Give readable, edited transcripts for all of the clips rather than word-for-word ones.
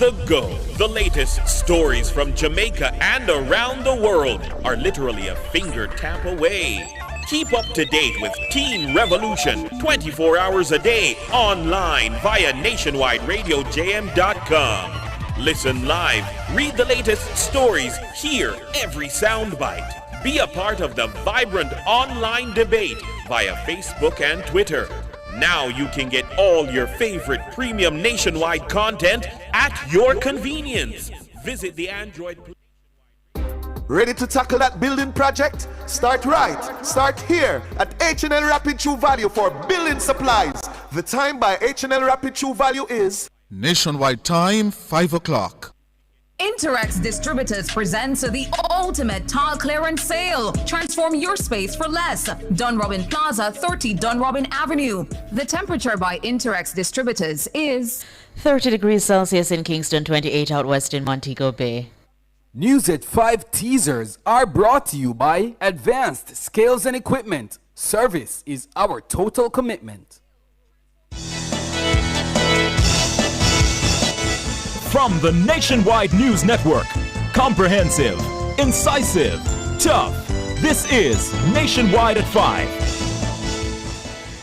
the go. The latest stories from Jamaica and around the world are literally a finger tap away. Keep up to date with Teen Revolution 24 hours a day online via nationwideradiojm.com. Listen live, read the latest stories, hear every soundbite. Be a part of the vibrant online debate via Facebook and Twitter. Now you can get all your favorite premium nationwide content at your convenience. Visit the Android Play. Ready to tackle that building project? Start right. Start here at H&L Rapid True Value for building supplies. The time by H&L Rapid True Value is nationwide time 5 o'clock. Interex Distributors presents the ultimate tile clearance sale. Transform your space for less. Dunrobin Plaza, 30 Dunrobin Avenue. The temperature by Interex Distributors is 30 degrees Celsius in Kingston, 28 out west in Montego Bay. News at 5 teasers are brought to you by Advanced Scales and Equipment. Service is our total commitment. From the Nationwide News Network, comprehensive, incisive, tough. This is Nationwide at 5.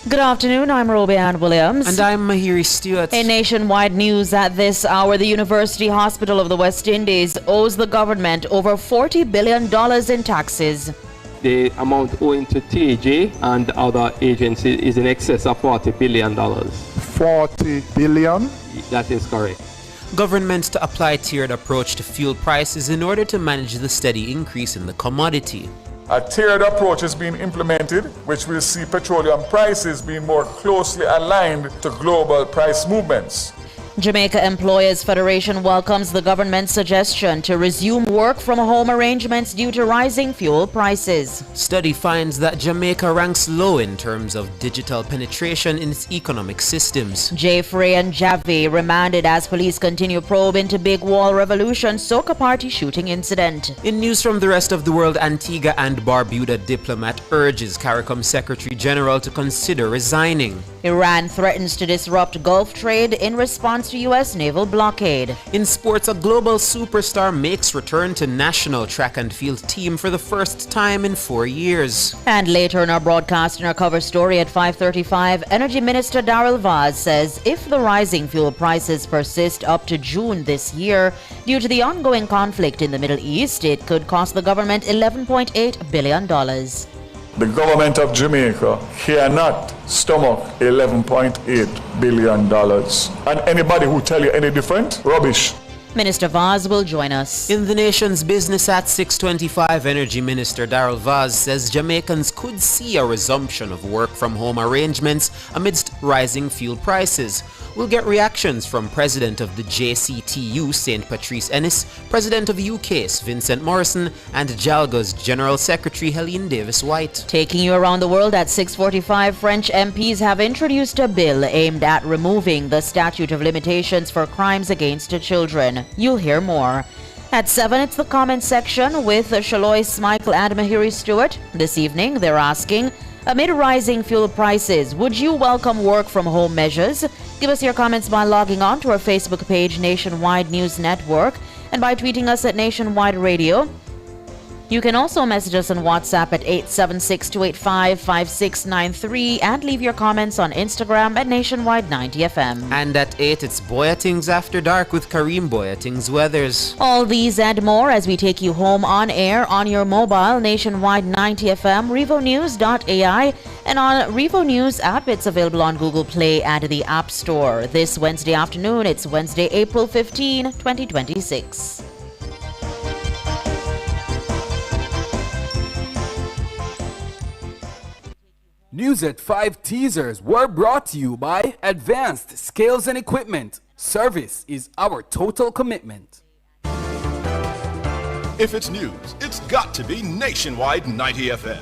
Good afternoon, I'm Roby Ann Williams. And I'm Mahiri Stewart. In Nationwide News at this hour, the University Hospital of the West Indies owes the government over $40 billion in taxes. The amount owing to TAJ and other agencies is in excess of $40 billion. 40 billion? That is correct. Governments to apply tiered approach to fuel prices in order to manage the steady increase in the commodity. A tiered approach is being implemented, which will see petroleum prices being more closely aligned to global price movements. Jamaica Employers Federation welcomes the government's suggestion to resume work from home arrangements due to rising fuel prices. Study finds that Jamaica ranks low in terms of digital penetration in its economic systems. Jeffrey and Javi remanded as police continue probe into Big Wall Revolution soca party shooting incident. In news from the rest of the world, Antigua and Barbuda diplomat urges CARICOM Secretary General to consider resigning. Iran threatens to disrupt Gulf trade in response to U.S. naval blockade. In sports, a global superstar makes return to national track and field team for the first time in 4 years. And later in our broadcast, in our cover story at 5:35, Energy Minister Darrell Vaz says if the rising fuel prices persist up to June this year, due to the ongoing conflict in the Middle East, it could cost the government $11.8 billion. The government of Jamaica cannot stomach $11.8 billion. And anybody who tell you any different, rubbish. Minister Vaz will join us. In the nation's business at 6:25, Energy Minister Darrell Vaz says Jamaicans could see a resumption of work-from-home arrangements amidst rising fuel prices. We'll get reactions from President of the JCTU, St. Patrice Ennis, President of UCASE, Vincent Morrison, and JALGA's General Secretary, Helene Davis-White. Taking you around the world at 6:45, French MPs have introduced a bill aimed at removing the statute of limitations for crimes against children. You'll hear more. At 7, it's the comments section with Shalois Michael and Mahiri Stewart. This evening, they're asking, amid rising fuel prices, would you welcome work-from-home measures? Give us your comments by logging on to our Facebook page, Nationwide News Network, and by tweeting us at Nationwide Radio. You can also message us on WhatsApp at 876-285-5693 and leave your comments on Instagram at Nationwide90FM. And at 8, it's Boyatings After Dark with Kareem Boyatings Weathers. All these and more as we take you home on air on your mobile, Nationwide 90FM, RevoNews.ai, and on Revo News app. It's available on Google Play and the App Store. This Wednesday afternoon, it's Wednesday, April 15, 2026. News at 5 teasers were brought to you by Advanced Scales and Equipment. Service is our total commitment. If it's news, it's got to be Nationwide 90 FM.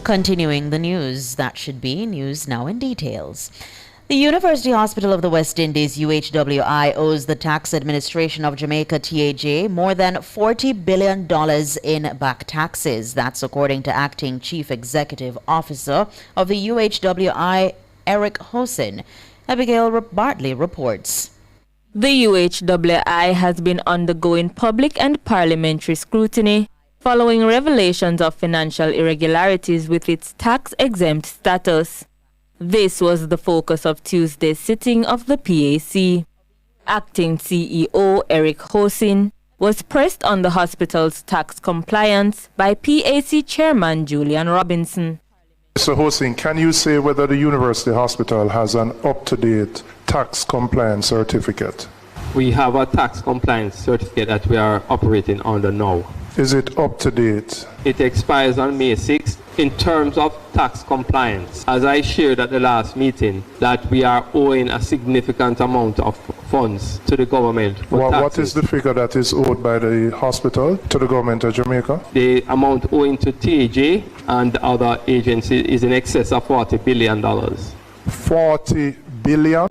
Continuing the news, that should be news now in details. The University Hospital of the West Indies, UHWI, owes the Tax Administration of Jamaica, TAJ, more than $40 billion in back taxes. That's according to Acting Chief Executive Officer of the UHWI, Eric Hosen. Abigail Bartley reports. The UHWI has been undergoing public and parliamentary scrutiny following revelations of financial irregularities with its tax-exempt status. This was the focus of Tuesday's sitting of the PAC. Acting CEO Eric Hosin was pressed on the hospital's tax compliance by PAC Chairman Julian Robinson. Mr. Hosin, can you say whether the University Hospital has an up-to-date tax compliance certificate? We have a tax compliance certificate that we are operating under now. Is it up to date? It expires on May 6th. In terms of tax compliance, as I shared at the last meeting, that we are owing a significant amount of funds to the government for taxes. What is the figure that is owed by the hospital to the government of Jamaica? The amount owing to TAJ and other agencies is in excess of $40 billion. 40 billion?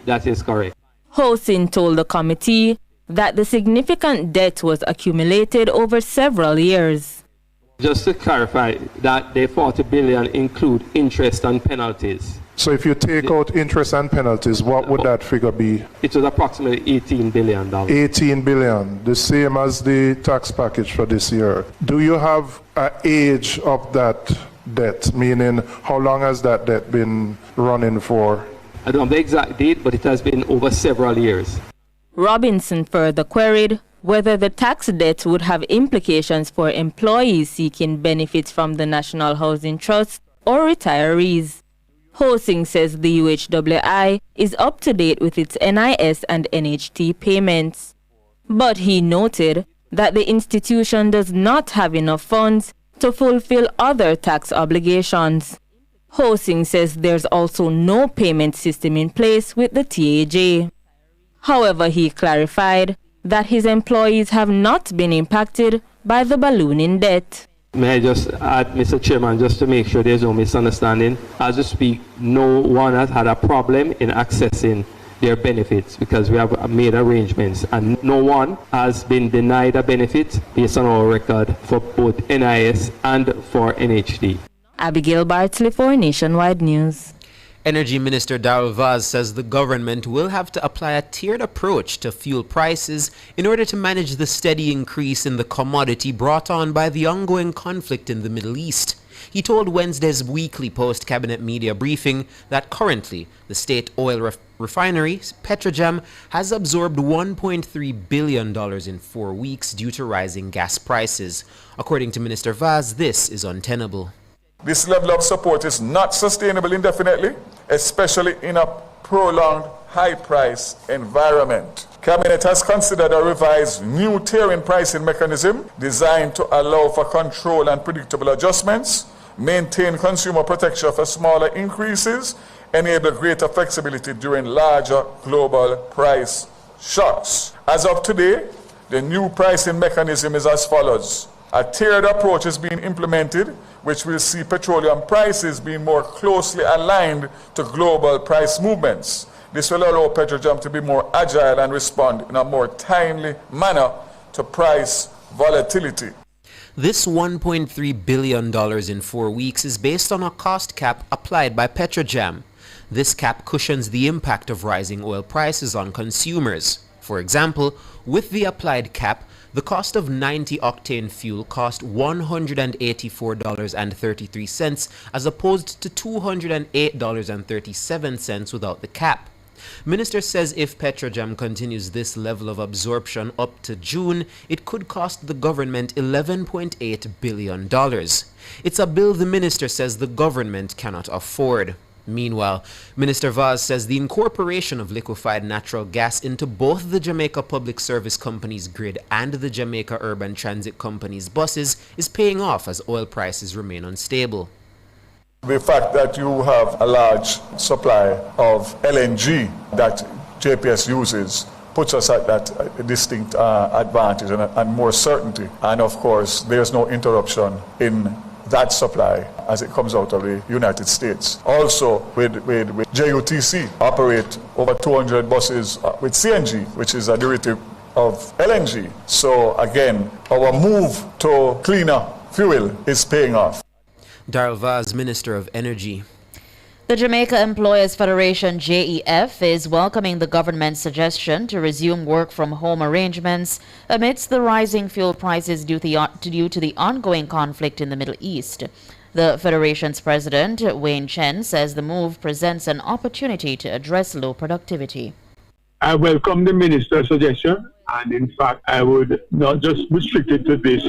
That is correct. Hosin told the committee that the significant debt was accumulated over several years. Just to clarify, that the 40 billion include interest and penalties. So if you take out interest and penalties, what would that figure be? It was approximately $18 billion. 18 billion, the same as the tax package for this year. Do you have an age of that debt, meaning how long has that debt been running for? I don't have the exact date, but it has been over several years. Robinson further queried whether the tax debt would have implications for employees seeking benefits from the National Housing Trust or retirees. Hosin says the UHWI is up to date with its NIS and NHT payments. But he noted that the institution does not have enough funds to fulfill other tax obligations. Hosin says there's also no payment system in place with the TAJ. However, he clarified that his employees have not been impacted by the ballooning debt. May I just add, Mr. Chairman, just to make sure there's no misunderstanding. As we speak, no one has had a problem in accessing their benefits because we have made arrangements, and no one has been denied a benefit based on our record for both NIS and for NHD. Abigail Bartley for Nationwide News. Energy Minister Darrell Vaz says the government will have to apply a tiered approach to fuel prices in order to manage the steady increase in the commodity brought on by the ongoing conflict in the Middle East. He told Wednesday's weekly post-cabinet media briefing that currently the state oil refinery, Petrojam, has absorbed $1.3 billion in 4 weeks due to rising gas prices. According to Minister Vaz, this is untenable. This level of support is not sustainable indefinitely, especially in a prolonged high-price environment. Cabinet has considered a revised new tiering pricing mechanism designed to allow for control and predictable adjustments, maintain consumer protection for smaller increases, enable greater flexibility during larger global price shocks. As of today, the new pricing mechanism is as follows. A tiered approach is being implemented, which will see petroleum prices being more closely aligned to global price movements. This will allow Petrojam to be more agile and respond in a more timely manner to price volatility. This $1.3 billion in 4 weeks is based on a cost cap applied by Petrojam. This cap cushions the impact of rising oil prices on consumers. For example, with the applied cap, the cost of 90-octane fuel cost $184.33 as opposed to $208.37 without the cap. Minister says if Petrojam continues this level of absorption up to June, it could cost the government $11.8 billion. It's a bill the minister says the government cannot afford. Meanwhile, Minister Vaz says the incorporation of liquefied natural gas into both the Jamaica Public Service Company's grid and the Jamaica Urban Transit Company's buses is paying off as oil prices remain unstable. The fact that you have a large supply of LNG that JPS uses puts us at that distinct advantage and more certainty. And of course, there's no interruption in that supply as it comes out of the United States. Also, with JUTC, operate over 200 buses with CNG, which is a derivative of LNG. So again, our move to cleaner fuel is paying off. Darrell Vaz, Minister of Energy. The Jamaica Employers Federation, JEF, is welcoming the government's suggestion to resume work from home arrangements amidst the rising fuel prices due to the ongoing conflict in the Middle East. The Federation's president, Wayne Chen, says the move presents an opportunity to address low productivity. I welcome the minister's suggestion, and in fact, I would not just restrict it to this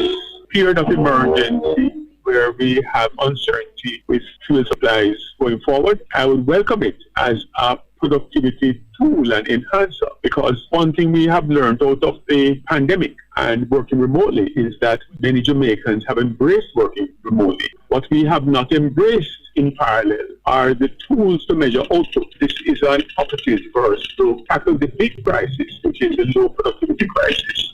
period of emergency where we have uncertainty with fuel supplies going forward. I would welcome it as a productivity tool and enhancer, because one thing we have learned out of the pandemic and working remotely is that many Jamaicans have embraced working remotely. What we have not embraced in parallel are the tools to measure output. This is an opportunity for us to tackle the big crisis, which is the low productivity crisis.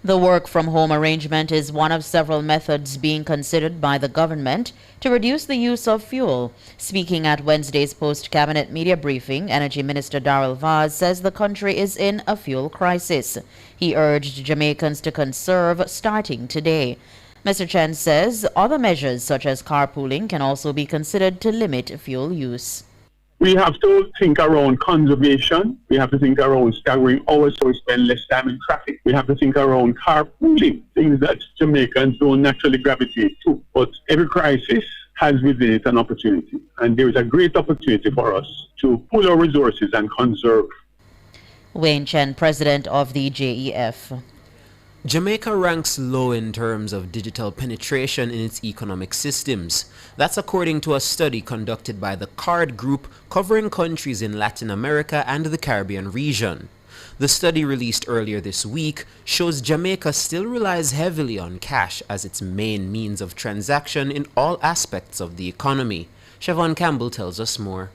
The work-from-home arrangement is one of several methods being considered by the government to reduce the use of fuel. Speaking at Wednesday's post-cabinet media briefing, Energy Minister Darrell Vaz says the country is in a fuel crisis. He urged Jamaicans to conserve starting today. Mr. Chen says other measures such as carpooling can also be considered to limit fuel use. We have to think around conservation. We have to think around staggering hours so we spend less time in traffic. We have to think around carpooling, things that Jamaicans don't naturally gravitate to. But every crisis has within it an opportunity. And there is a great opportunity for us to pool our resources and conserve. Wayne Chen, president of the JEF. Jamaica ranks low in terms of digital penetration in its economic systems. That's according to a study conducted by the CARD Group covering countries in Latin America and the Caribbean region. The study released earlier this week shows Jamaica still relies heavily on cash as its main means of transaction in all aspects of the economy. Siobhan Campbell tells us more.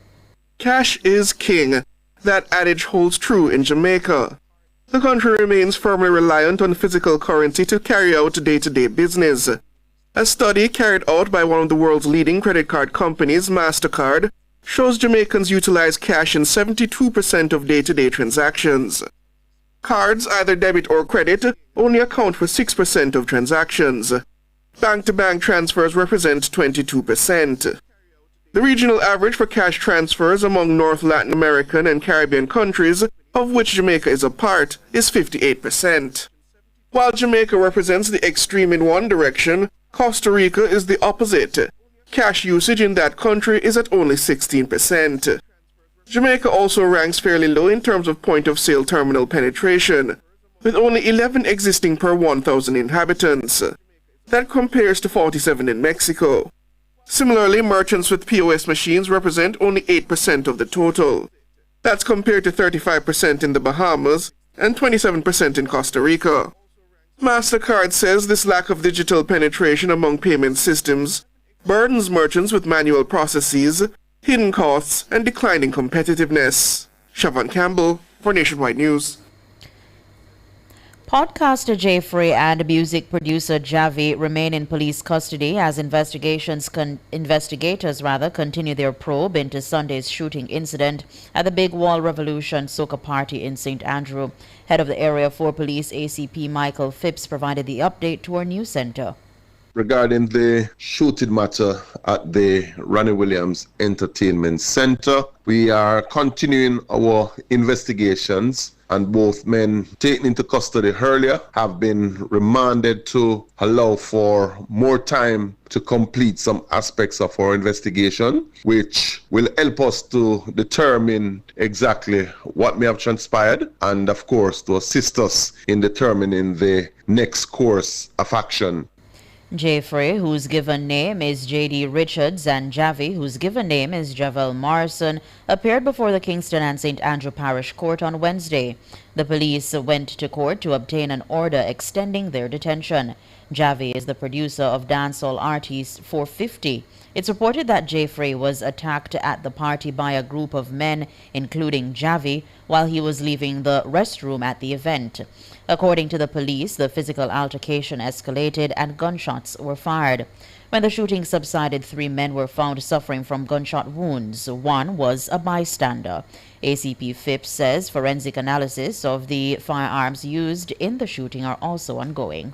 Cash is king. That adage holds true in Jamaica. The country remains firmly reliant on physical currency to carry out day-to-day business. A study carried out by one of the world's leading credit card companies, MasterCard, shows Jamaicans utilize cash in 72% of day-to-day transactions. Cards, either debit or credit, only account for 6% of transactions. Bank-to-bank transfers represent 22%. The regional average for cash transfers among North Latin American and Caribbean countries, of which Jamaica is a part, is 58%. While Jamaica represents the extreme in one direction, Costa Rica is the opposite. Cash usage in that country is at only 16%. Jamaica also ranks fairly low in terms of point-of-sale terminal penetration, with only 11 existing per 1,000 inhabitants. That compares to 47 in Mexico. Similarly, merchants with POS machines represent only 8% of the total. That's compared to 35% in the Bahamas and 27% in Costa Rica. MasterCard says this lack of digital penetration among payment systems burdens merchants with manual processes, hidden costs, and declining competitiveness. Siobhan Campbell for Nationwide News. Podcaster Jeffrey and music producer Javi remain in police custody as investigators continue their probe into Sunday's shooting incident at the Big Wall Revolution Soca Party in St. Andrew. Head of the Area 4 Police ACP Michael Phipps provided the update to our news center. Regarding the shooting matter at the Ronnie Williams Entertainment Center, we are continuing our investigations, and both men taken into custody earlier have been remanded to allow for more time to complete some aspects of our investigation, which will help us to determine exactly what may have transpired and, of course, to assist us in determining the next course of action. Jeffrey, whose given name is J.D. Richards, and Javi, whose given name is Javel Morrison, appeared before the Kingston and St. Andrew Parish Court on Wednesday. The police went to court to obtain an order extending their detention. Javi is the producer of dancehall artist 450. It's reported that Jeffrey was attacked at the party by a group of men, including Javi, while he was leaving the restroom at the event. According to the police, the physical altercation escalated and gunshots were fired. When the shooting subsided, 3 men were found suffering from gunshot wounds. One was a bystander. ACP Phipps says forensic analysis of the firearms used in the shooting are also ongoing.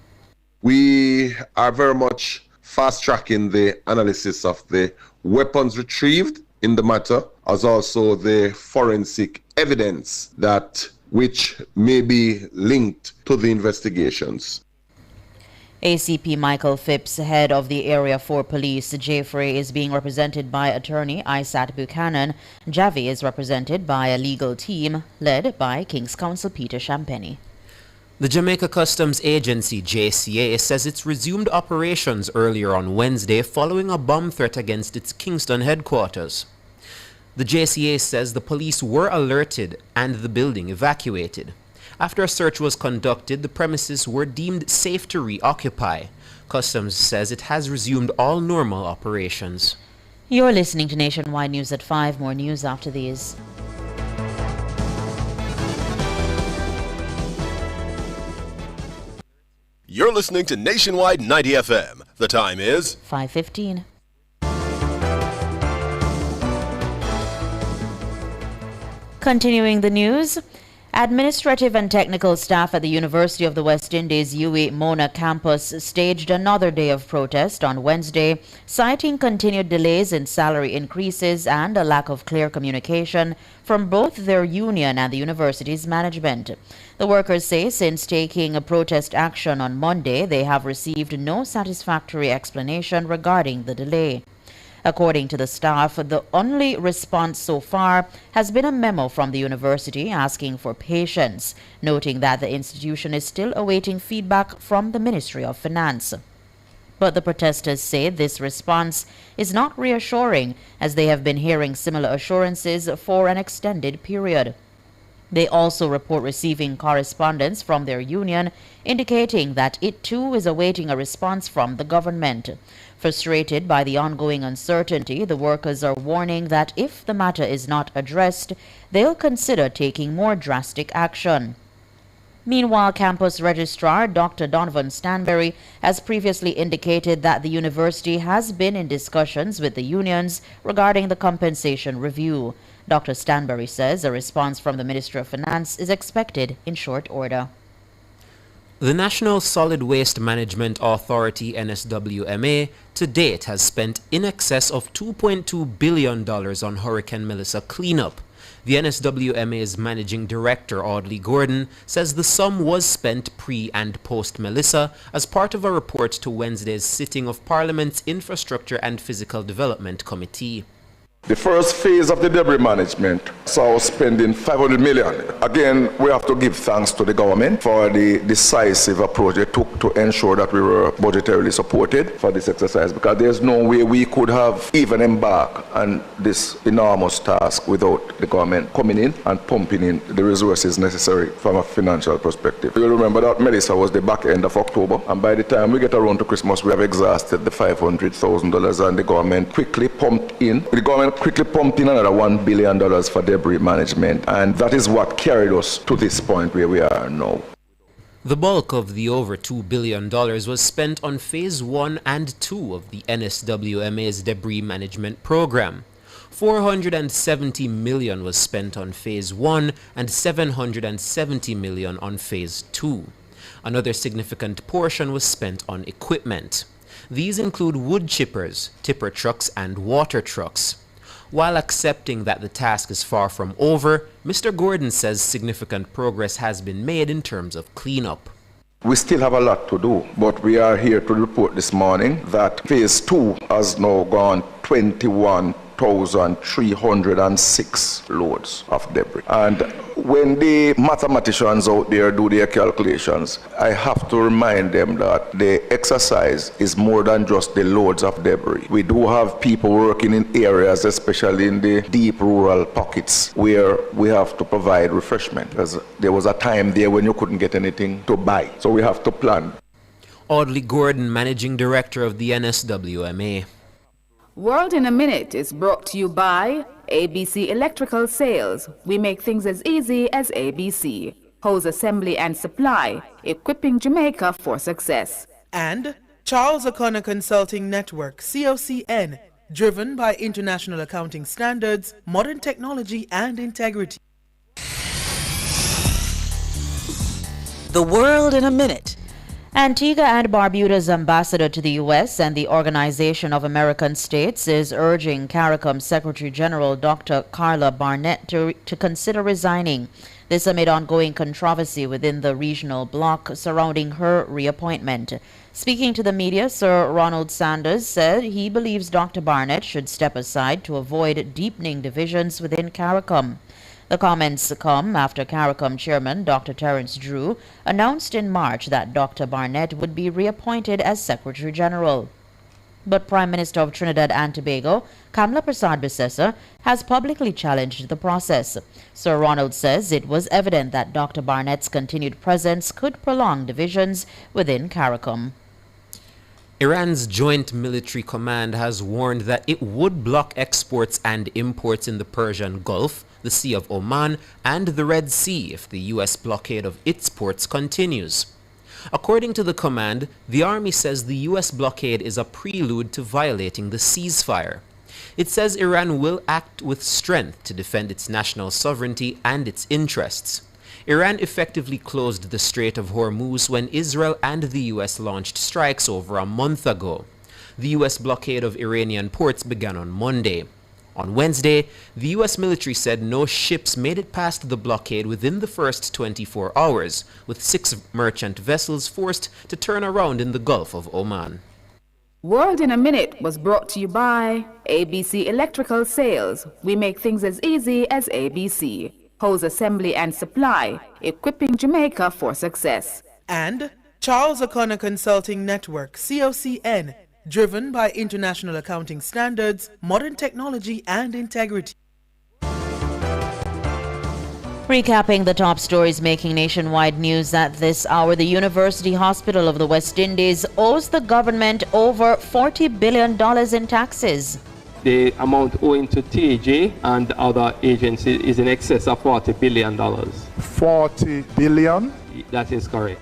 We are very much fast-tracking the analysis of the weapons retrieved in the matter, as also the forensic evidence that which may be linked to the investigations. ACP Michael Phipps, head of the Area 4 Police, Jeffrey, is being represented by attorney Isat Buchanan. Javi is represented by a legal team led by King's Counsel Peter Champagny. The Jamaica Customs Agency, JCA, says it's resumed operations earlier on Wednesday following a bomb threat against its Kingston headquarters. The JCA says the police were alerted and the building evacuated. After a search was conducted, the premises were deemed safe to reoccupy. Customs says it has resumed all normal operations. You're listening to Nationwide News at 5. More news after these. You're listening to Nationwide 90 FM. The time is 5:15. Continuing the news, administrative and technical staff at the University of the West Indies UWI Mona campus staged another day of protest on Wednesday, citing continued delays in salary increases and a lack of clear communication from both their union and the university's management. The workers say since taking a protest action on Monday, they have received no satisfactory explanation regarding the delay. According to the staff, the only response so far has been a memo from the university asking for patience, noting that the institution is still awaiting feedback from the Ministry of Finance. But the protesters say this response is not reassuring, as they have been hearing similar assurances for an extended period. They also report receiving correspondence from their union indicating that it too is awaiting a response from the government. Frustrated by the ongoing uncertainty, the workers are warning that if the matter is not addressed, they'll consider taking more drastic action. Meanwhile, campus registrar Dr. Donovan Stanberry has previously indicated that the university has been in discussions with the unions regarding the compensation review. Dr. Stanberry says a response from the Ministry of Finance is expected in short order. The National Solid Waste Management Authority, NSWMA, to date has spent in excess of $2.2 billion on Hurricane Melissa cleanup. The NSWMA's Managing Director, Audley Gordon, says the sum was spent pre- and post-Melissa as part of a report to Wednesday's sitting of Parliament's Infrastructure and Physical Development Committee. The first phase of the debris management saw us spending $500 million. Again, we have to give thanks to the government for the decisive approach they took to ensure that we were budgetarily supported for this exercise, because there's no way we could have even embarked on this enormous task without the government coming in and pumping in the resources necessary from a financial perspective. You'll remember that Melissa was the back end of October, and by the time we get around to Christmas, we have exhausted the $500,000, and the government quickly pumped in another $1 billion for debris management, and that is what carried us to this point where we are now. The bulk of the over $2 billion was spent on Phase 1 and 2 of the NSWMA's debris management program. $470 million was spent on Phase 1 and $770 million on Phase 2. Another significant portion was spent on equipment. These include wood chippers, tipper trucks, and water trucks. While accepting that the task is far from over, Mr. Gordon says significant progress has been made in terms of cleanup. We still have a lot to do, but we are here to report this morning that Phase 2 has now gone 21,306 loads of debris. And when the mathematicians out there do their calculations, I have to remind them that the exercise is more than just the loads of debris. We do have people working in areas, especially in the deep rural pockets, where we have to provide refreshment, because there was a time there when you couldn't get anything to buy. So we have to plan. Audley Gordon, Managing Director of the NSWMA. World in a Minute is brought to you by ABC Electrical Sales. We make things as easy as ABC. Hose assembly and supply, equipping Jamaica for success. And Charles O'Connor Consulting Network, COCN, driven by international accounting standards, modern technology and integrity. The World in a Minute. Antigua and Barbuda's ambassador to the U.S. and the Organization of American States is urging CARICOM Secretary General Dr. Carla Barnett to consider resigning. This amid ongoing controversy within the regional bloc surrounding her reappointment. Speaking to the media, Sir Ronald Sanders said he believes Dr. Barnett should step aside to avoid deepening divisions within CARICOM. The comments come after CARICOM Chairman Dr. Terence Drew announced in March that Dr. Barnett would be reappointed as Secretary General. But Prime Minister of Trinidad and Tobago, Kamla Prasad-Bissessar, has publicly challenged the process. Sir Ronald says it was evident that Dr. Barnett's continued presence could prolong divisions within CARICOM. Iran's Joint Military Command has warned that it would block exports and imports in the Persian Gulf, the Sea of Oman, and the Red Sea if the U.S. blockade of its ports continues. According to the command, the Army says the U.S. blockade is a prelude to violating the ceasefire. It says Iran will act with strength to defend its national sovereignty and its interests. Iran effectively closed the Strait of Hormuz when Israel and the U.S. launched strikes over a month ago. The U.S. blockade of Iranian ports began on Monday. On Wednesday, the U.S. military said no ships made it past the blockade within the first 24 hours, with 6 merchant vessels forced to turn around in the Gulf of Oman. World in a Minute was brought to you by ABC Electrical Sales. We make things as easy as ABC. Hose assembly and supply, equipping Jamaica for success. And Charles O'Connor Consulting Network, COCN, driven by international accounting standards, modern technology, and integrity. Recapping the top stories making nationwide news at this hour, the University Hospital of the West Indies owes the government over $40 billion in taxes. The amount owing to TAJ and other agencies is in excess of $40 billion. 40 billion? That is correct.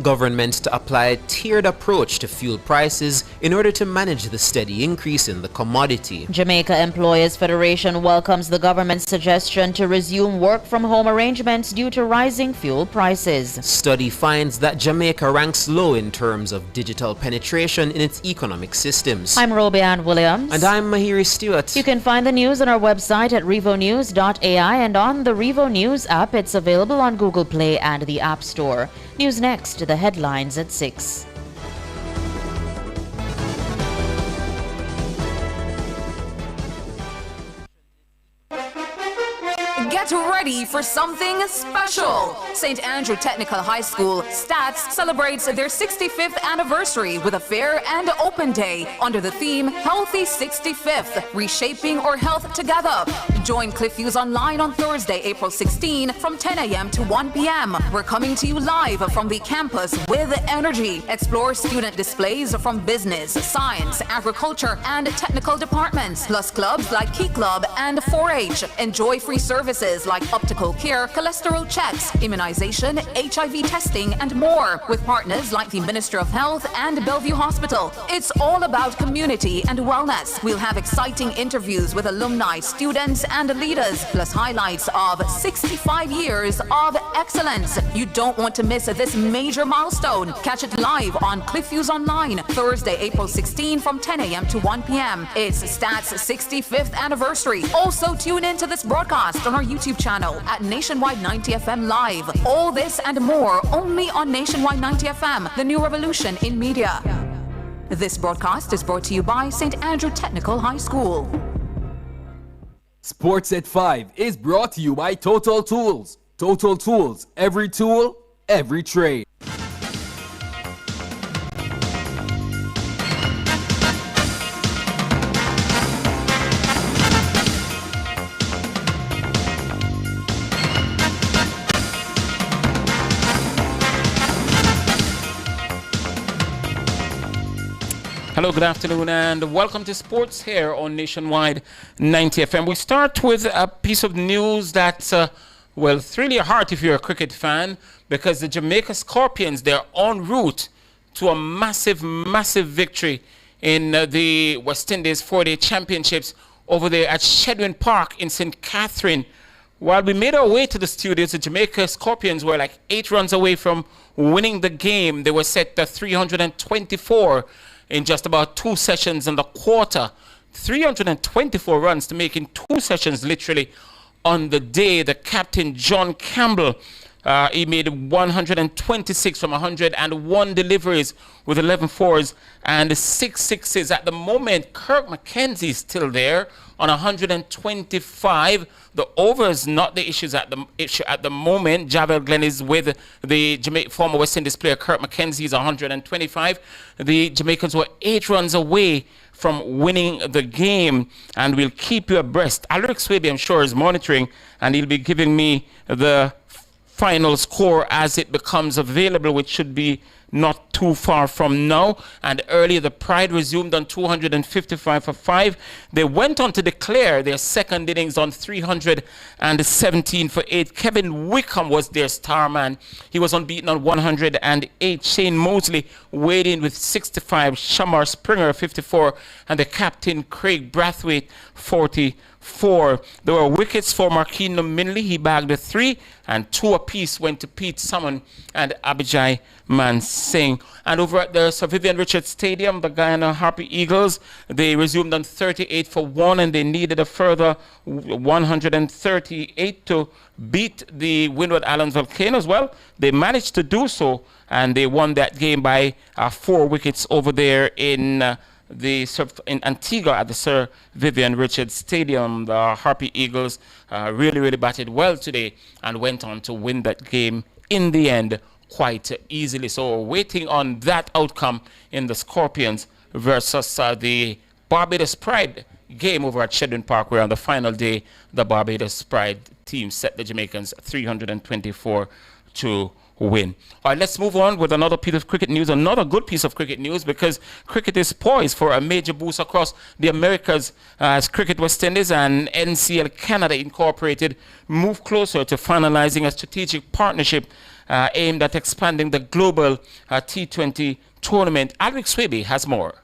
Government to apply a tiered approach to fuel prices in order to manage the steady increase in the commodity. Jamaica Employers Federation welcomes the government's suggestion to resume work-from-home arrangements due to rising fuel prices. Study finds that Jamaica ranks low in terms of digital penetration in its economic systems. I'm Roby Ann Williams. And I'm Mahiri Stewart. You can find the news on our website at revonews.ai and on the Revo News app. It's available on Google Play and the App Store. News next, the headlines at 6. Get ready for something special. St. Andrew Technical High School, STATS, celebrates their 65th anniversary with a fair and open day under the theme Healthy 65th, Reshaping Our Health Together. Join Cliffviews Online on Thursday, April 16 from 10 a.m. to 1 p.m. We're coming to you live from the campus with energy. Explore student displays from business, science, agriculture, and technical departments, plus clubs like Key Club and 4-H. Enjoy free services like optical care, cholesterol checks, immunization, HIV testing, and more, with partners like the Minister of Health and Bellevue Hospital. It's all about community and wellness. We'll have exciting interviews with alumni, students, and leaders, plus highlights of 65 years of excellence. You don't want to miss this major milestone. Catch it live on Cliffviews Online, Thursday, April 16 from 10 a.m. to 1 p.m. It's STAT's 65th anniversary. Also tune into this broadcast on our YouTube channel at Nationwide 90 FM Live. All this and more only on Nationwide 90 FM, the new revolution in media. This broadcast is brought to you by St. Andrew Technical High School. Sports at 5 is brought to you by Total Tools. Total Tools, every tool, every trade. Hello, good afternoon, and welcome to Sports here on Nationwide 90 FM. We start with a piece of news that will thrill your heart if you're a cricket fan, because the Jamaica Scorpions, they're en route to a massive, massive victory in the West Indies 4-day championships over there at Shedwin Park in St. Catherine, while we made our way to the studios, the Jamaica Scorpions were like 8 runs away from winning the game. They were set to 324 in just about 2 sessions in the quarter. 324 runs to make in 2 sessions, literally, on the day. The captain, John Campbell, he made 126 from 101 deliveries with 11 fours and 6 sixes. At the moment, Kirk McKenzie is still there on 125. The over is not the issue at the moment. Javel Glenn is with the former West Indies player Kirk McKenzie is 125. The Jamaicans were 8 runs away from winning the game, and we'll keep you abreast. Alric Swaby, I'm sure, is monitoring, and he'll be giving me the final score as it becomes available, which should be not too far from now. And earlier, the Pride resumed on 255 for 5. They went on to declare their second innings on 317 for 8. Kevin Wickham was their star man. He was unbeaten on 108. Shane Mosley weighed in with 65. Shamar Springer 54, and the captain Craig Brathwaite 44. There were wickets for Marquino Minley. He bagged a 3, and 2 apiece went to Pete Salmon and Abijay Mansingh. And over at the Sir Vivian Richards Stadium, the Guyana Harpy Eagles, they resumed on 38 for 1, and they needed a further 138 to beat the Windward Islands Volcanoes. Well, they managed to do so, and they won that game by 4 wickets over there in Antigua at the Sir Vivian Richards Stadium. The Harpy Eagles really batted well today and went on to win that game in the end quite easily. So we're waiting on that outcome in the Scorpions versus the Barbados Pride game over at Shedden Park, where on the final day the Barbados Pride team set the Jamaicans 324 to win. All right, let's move on with another piece of cricket news, another good piece of cricket news, because cricket is poised for a major boost across the Americas as Cricket West Indies and NCL Canada Incorporated move closer to finalizing a strategic partnership aimed at expanding the global T20 tournament. Alric Swaby has more.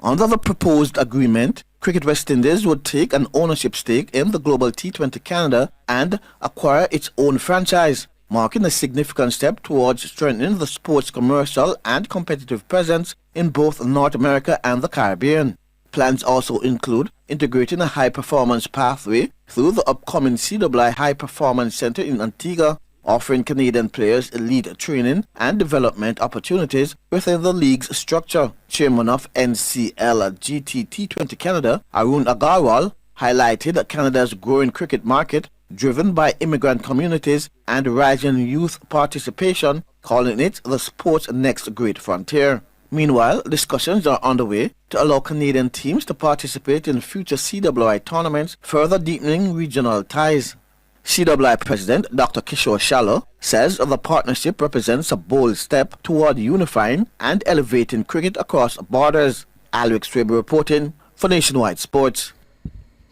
Under the proposed agreement, Cricket West Indies would take an ownership stake in the Global T20 Canada and acquire its own franchise, marking a significant step towards strengthening the sport's commercial and competitive presence in both North America and the Caribbean. Plans also include integrating a high-performance pathway through the upcoming CWI High Performance Center in Antigua, offering Canadian players elite training and development opportunities within the league's structure. Chairman of NCL GT T20 Canada, Arun Agarwal, highlighted Canada's growing cricket market driven by immigrant communities and rising youth participation, calling it the sport's next great frontier. Meanwhile, discussions are underway to allow Canadian teams to participate in future CWI tournaments, further deepening regional ties. CWI President Dr. Kishore Shallow says the partnership represents a bold step toward unifying and elevating cricket across borders. Alric Swaby reporting for Nationwide Sports.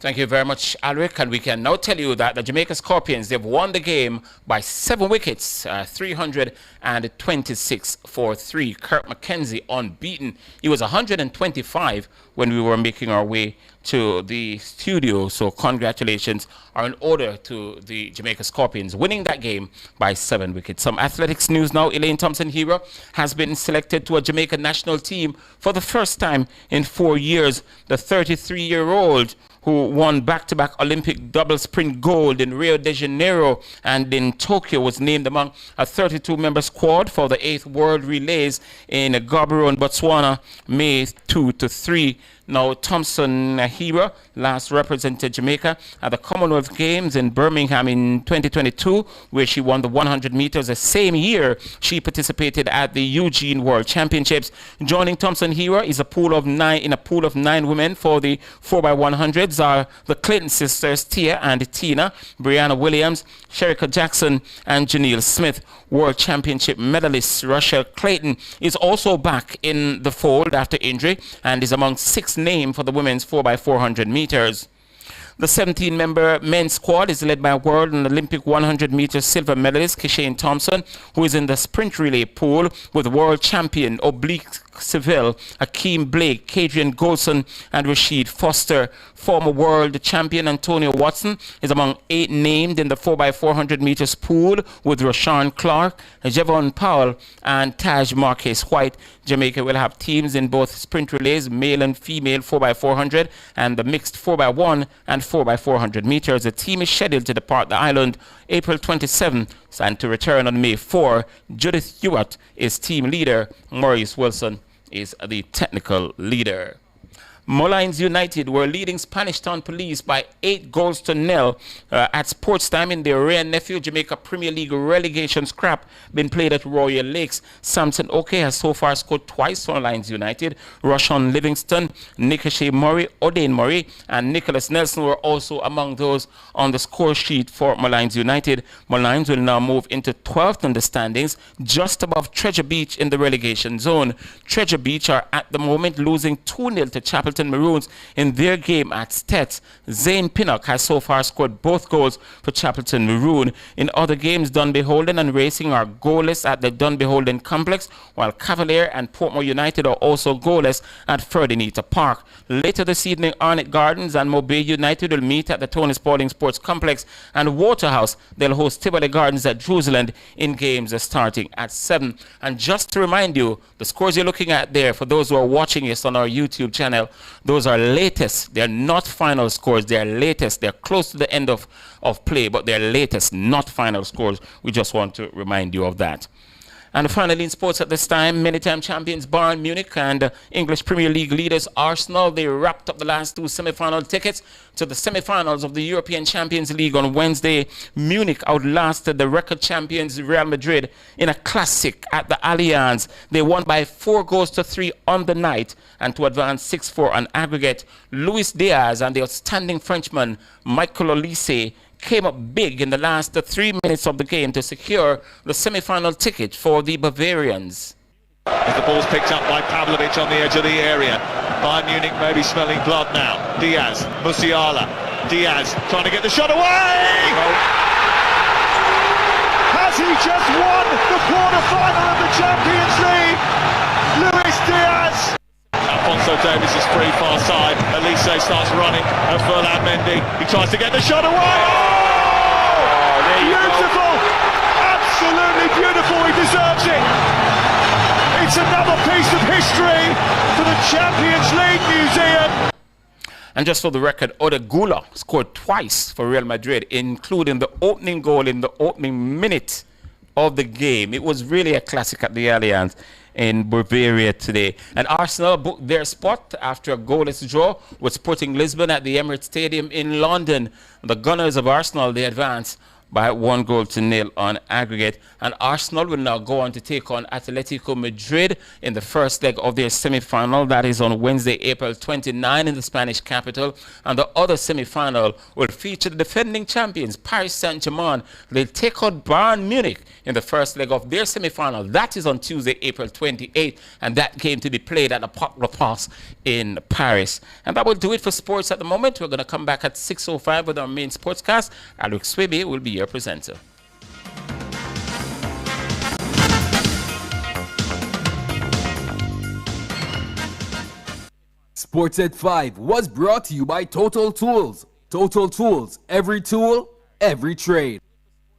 Thank you very much, Alric. And we can now tell you that the Jamaica Scorpions, they've won the game by 7 wickets, 326 for 3. Kirk McKenzie unbeaten. He was 125 when we were making our way to the studio. So congratulations are in order to the Jamaica Scorpions winning that game by 7 wickets. Some athletics news now. Elaine Thompson-Hero has been selected to a Jamaica national team for the first time in 4 years. The 33-year-old who won back-to-back Olympic double sprint gold in Rio de Janeiro and in Tokyo was named among a 32-member squad for the 8th World Relays in Gaborone, Botswana, May 2 to 3. Now, Thompson-Hero last represented Jamaica at the Commonwealth Games in Birmingham in 2022, where she won the 100 meters. The same year, she participated at the Eugene World Championships. Joining Thompson-Hero is a pool of 9 women for the 4x100s are the Clayton sisters, Tia and Tina, Brianna Williams, Sherika Jackson, and Janelle Smith. World Championship medalist Rochelle Clayton is also back in the fold after injury and is among 6 named for the women's 4x400 meters. The 17-member men's squad is led by world and Olympic 100-meter silver medalist Kishane Thompson, who is in the sprint relay pool with world champion Seville, Hakeem Blake, Kadrian Golson, and Rashid Foster. Former world champion Antonio Watson is among 8 named in the 4x400 meters pool with Rashawn Clark, Javon Powell, and Taj Marquez White. Jamaica will have teams in both sprint relays, male and female 4x400, and the mixed 4x1 and 4x400 meters. The team is scheduled to depart the island April 27 and to return on May 4. Judith Hewitt is team leader. Maurice Wilson is the technical leader. Moulins United were leading Spanish Town Police by 8-0 at sports time in their Ray & Nephew Jamaica Premier League relegation scrap been played at Royal Lakes. Samson Oke has so far scored twice for Moulins United. Roshan Livingston, Nikashe Murray, Odain Murray, and Nicholas Nelson were also among those on the score sheet for Moulins United. Moulins will now move into 12th in the standings, just above Treasure Beach in the relegation zone. Treasure Beach are at the moment losing 2-0 to Chapelton Maroons in their game at Stets. Zane Pinnock has so far scored both goals for Chapelton Maroon. In other games, Dunbeholden and Racing are goalless at the Dunbeholden complex, while Cavalier and Portmore United are also goalless at Ferdinita Park. Later this evening, Arnett Gardens and Mobay United will meet at the Tony Spalding Sports Complex, and Waterhouse, they'll host Tivoli Gardens at Jerusalem in games starting at 7. And just to remind you, the scores you're looking at there, for those who are watching us on our YouTube channel, those are latest. They're not final scores. They're latest. They're close to the end of play, but they're latest, not final scores. We just want to remind you of that. And finally in sports at this time, many-time champions Bayern Munich and English Premier League leaders Arsenal, they wrapped up the last 2 semi-final tickets to the semi-finals of the European Champions League on Wednesday. Munich outlasted the record champions Real Madrid in a classic at the Allianz. They won by 4-3 on the night and to advance 6-4 on aggregate. Luis Diaz and the outstanding Frenchman Michael Olise came up big in the last 3 minutes of the game to secure the semi-final ticket for the Bavarians. As the ball's picked up by Pavlovic on the edge of the area. Bayern Munich maybe smelling blood now. Diaz, Musiala. Diaz trying to get the shot away! Has he just won the quarter-final of the Champions League? Luis Diaz! Alphonso Davies is free far side. Elise starts running at Ferland Mendy. He tries to get the shot away. Oh, beautiful! Absolutely beautiful. He deserves it. It's another piece of history for the Champions League Museum. And just for the record, Oda Gula scored twice for Real Madrid, including the opening goal in the opening minute of the game. It was really a classic at the Allianz in Bavaria today. And Arsenal booked their spot after a goalless draw with Sporting Lisbon at the Emirates Stadium in London. The Gunners of Arsenal, they advance by 1-0 on aggregate. And Arsenal will now go on to take on Atletico Madrid in the first leg of their semi-final. That is on Wednesday, April 29 in the Spanish capital. And the other semi-final will feature the defending champions, Paris Saint-Germain. They'll take on Bayern Munich in the first leg of their semi-final. That is on Tuesday, April 28, and that game to be played at the Parc La Passe in Paris. And that will do it for sports at the moment. We're going to come back at 6:05 with our main sportscast. Alex Swiby will be your presenter. Sports at 5 was brought to you by Total Tools. Total Tools, every tool, every trade.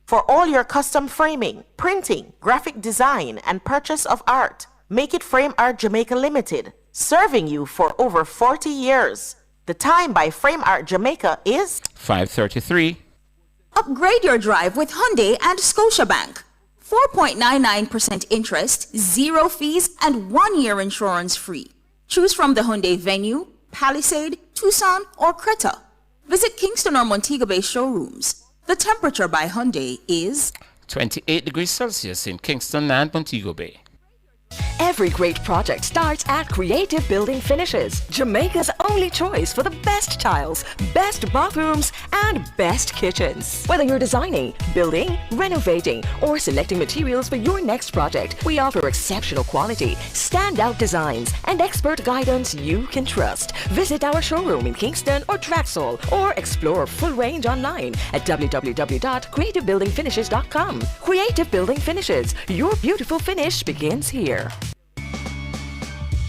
For all your custom framing, printing, graphic design, and purchase of art, Make It Frame Art Jamaica Limited, serving you for over 40 years. The time by Frame Art Jamaica is 5:33. Upgrade your drive with Hyundai and Scotiabank. 4.99% interest, 0 fees, and 1-year insurance free. Choose from the Hyundai Venue, Palisade, Tucson, or Creta. Visit Kingston or Montego Bay showrooms. The temperature by Hyundai is 28 degrees Celsius in Kingston and Montego Bay. Every great project starts at Creative Building Finishes, Jamaica's only choice for the best tiles, best bathrooms, and best kitchens. Whether you're designing, building, renovating, or selecting materials for your next project, we offer exceptional quality, standout designs, and expert guidance you can trust. Visit our showroom in Kingston or Traxall, or explore our full range online at www.creativebuildingfinishes.com. Creative Building Finishes, your beautiful finish begins here.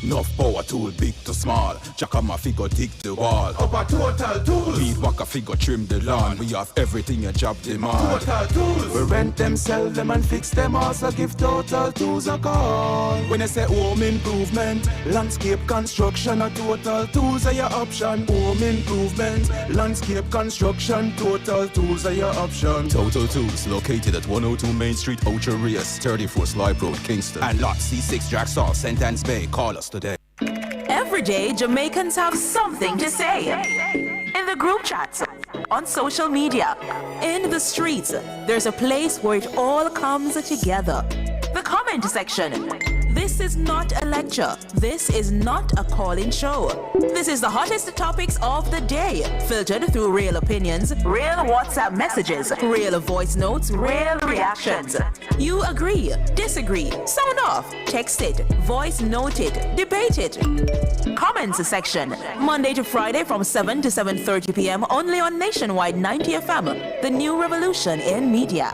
Enough power tool, big to small. Jack on my figure, dig the wall. Up a Total Tools. Weed whacker figure, trim the lawn. We have everything a job demand. Total Tools. We rent them, sell them and fix them. Also give Total Tools a call. When I say home improvement, landscape construction, a Total Tools are your option. Home improvement, landscape construction, Total Tools are your option. Total Tools, located at 102 Main Street, Ocho Rios, 34 Slipe Road, Kingston. And lot C6 Jacksaw, St. Anne's Bay. Call us today. Every day, Jamaicans have something to say. In the group chats, on social media, in the streets, there's a place where it all comes together. The comment section. This is not a lecture. This is not a call-in show. This is the hottest topics of the day, filtered through real opinions, real WhatsApp messages, real voice notes, real reactions. You agree, disagree, sound off, text it, voice note it, debate it. Comments section, Monday to Friday from 7 to 7:30 p.m. only on Nationwide 90 FM, the new revolution in media.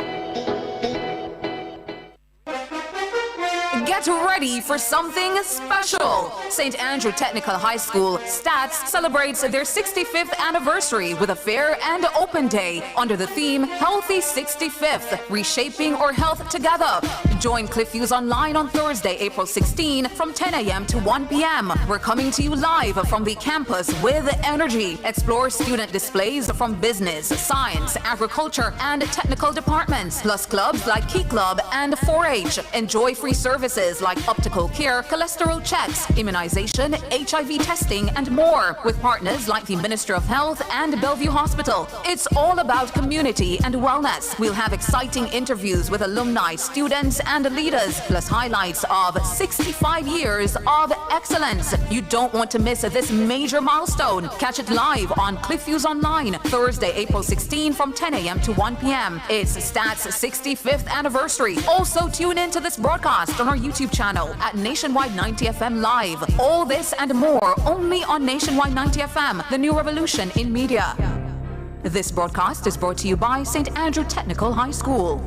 Get ready for something special. St. Andrew Technical High School, STATS, celebrates their 65th anniversary with a fair and open day under the theme Healthy 65th, Reshaping Our Health Together. Join Cliffviews Online on Thursday, April 16 from 10 a.m. to 1 p.m. We're coming to you live from the campus with energy. Explore student displays from business, science, agriculture, and technical departments, plus clubs like Key Club and 4-H. Enjoy free services like optical care, cholesterol checks, immunization, HIV testing, and more, with partners like the Minister of Health and Bellevue Hospital. It's all about community and wellness. We'll have exciting interviews with alumni, students, and leaders, plus highlights of 65 years of excellence. You don't want to miss this major milestone. Catch it live on Cliffviews Online, Thursday, April 16 from 10 a.m. to 1 p.m. It's STAT's 65th anniversary. Also tune in to this broadcast on our YouTube channel at Nationwide 90 FM Live. All this and more only on Nationwide 90 FM, the new revolution in media. This broadcast is brought to you by St. Andrew Technical High School.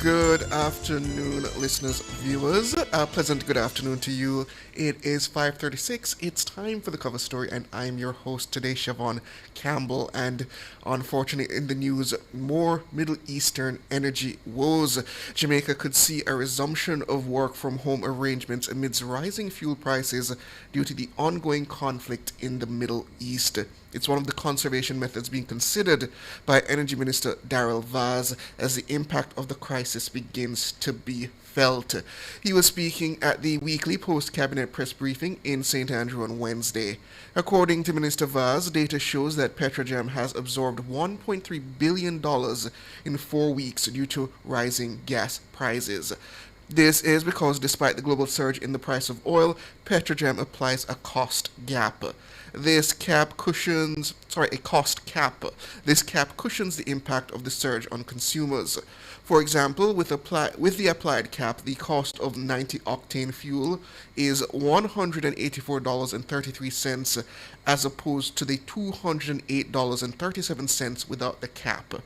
Good afternoon, listeners, viewers. A pleasant good afternoon to you. It is 5:36. It's time for the cover story, and I'm your host today, Siobhan Campbell. And unfortunately, in the news, more Middle Eastern energy woes. Jamaica could see a resumption of work-from-home arrangements amidst rising fuel prices due to the ongoing conflict in the Middle East. It's one of the conservation methods being considered by Energy Minister Daryl Vaz as the impact of the crisis begins to be felt. He was speaking at the weekly post-cabinet press briefing in St. Andrew on Wednesday. According to Minister Vaz, data shows that Petrojam has absorbed $1.3 billion in 4 weeks due to rising gas prices. This is because despite the global surge in the price of oil, Petrojam applies a cost cap. This cap cushions the impact of the surge on consumers. For example, with the applied cap, the cost of 90-octane fuel is $184.33 as opposed to the $208.37 without the cap.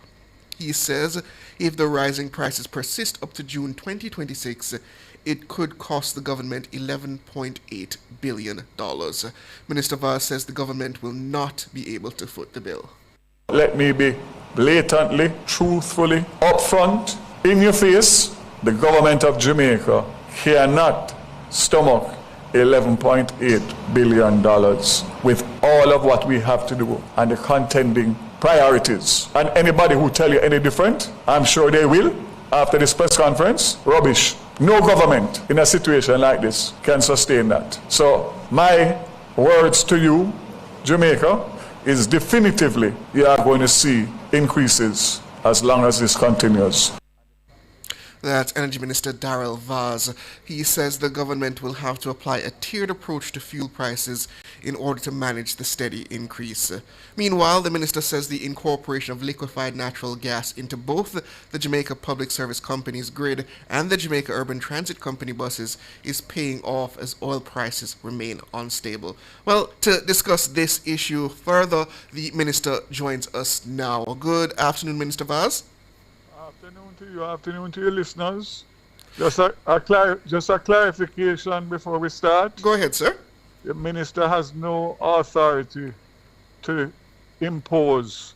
He says if the rising prices persist up to June 2026, it could cost the government $11.8 billion. Minister Vaz says the government will not be able to foot the bill. Let me be blatantly, truthfully, upfront, in your face. The government of Jamaica cannot stomach $11.8 billion with all of what we have to do and the contending priorities. And anybody who tell you any different, I'm sure they will after this press conference. Rubbish. No government in a situation like this can sustain that. So my words to you, Jamaica, is definitively you are going to see increases as long as this continues. That's Energy Minister Darrell Vaz. He says the government will have to apply a tiered approach to fuel prices in order to manage the steady increase. Meanwhile, the minister says the incorporation of liquefied natural gas into both the Jamaica Public Service Company's grid and the Jamaica Urban Transit Company buses is paying off as oil prices remain unstable. Well, to discuss this issue further, the minister joins us now. Good afternoon, Minister Vaz. Afternoon to your listeners. Just a clarification before we start. Go ahead, sir. The minister has no authority to impose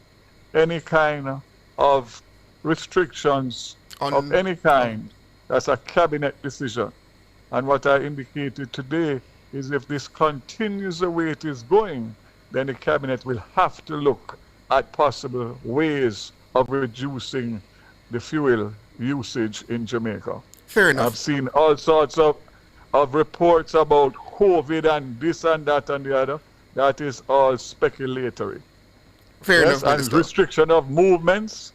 any kind of restrictions of any kind. That's a cabinet decision. And what I indicated today is if this continues the way it is going, then the cabinet will have to look at possible ways of reducing the fuel usage in Jamaica. Fair enough. I've seen all sorts of reports about COVID and this and that and the other. That is all speculatory. Fair enough, and Minister. Restriction of movements.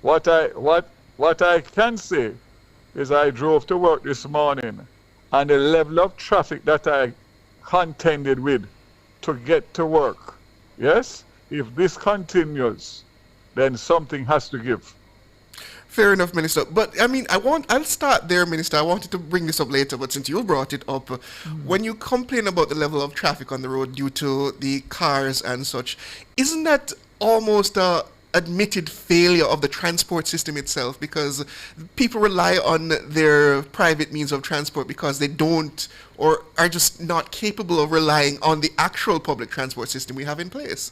What I can say is I drove to work this morning, and the level of traffic that I contended with to get to work, yes, if this continues, then something has to give. Fair enough, Minister. But I mean, I'll start there, Minister. I wanted to bring this up later, but since you brought it up, when you complain about the level of traffic on the road due to the cars and such, isn't that almost a admitted failure of the transport system itself? Because people rely on their private means of transport because they don't or are just not capable of relying on the actual public transport system we have in place.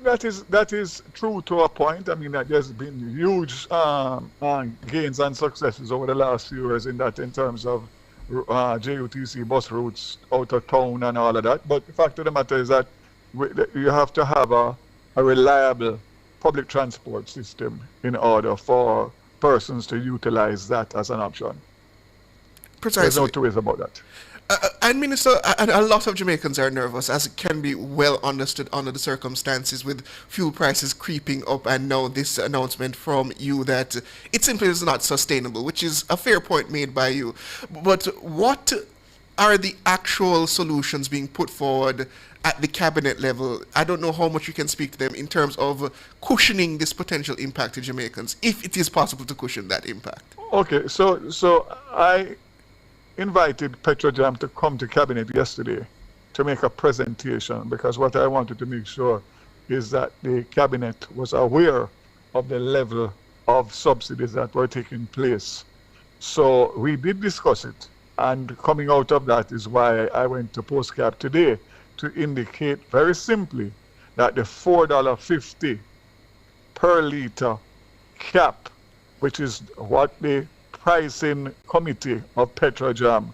That is true to a point. I mean, there's been huge gains and successes over the last few years in terms of JUTC bus routes out of town and all of that. But the fact of the matter is that you have to have a reliable public transport system in order for persons to utilize that as an option. Precisely. There's no two ways about that. And Minister, a lot of Jamaicans are nervous, as it can be well understood under the circumstances with fuel prices creeping up and now this announcement from you that it simply is not sustainable, which is a fair point made by you. But what are the actual solutions being put forward at the cabinet level? I don't know how much you can speak to them in terms of cushioning this potential impact to Jamaicans, if it is possible to cushion that impact. Okay, so I invited Petrojam to come to cabinet yesterday to make a presentation, because what I wanted to make sure is that the cabinet was aware of the level of subsidies that were taking place. So we did discuss it, and coming out of that is why I went to PostCap today to indicate very simply that the $4.50 per litre cap, which is what the pricing committee of Petrojam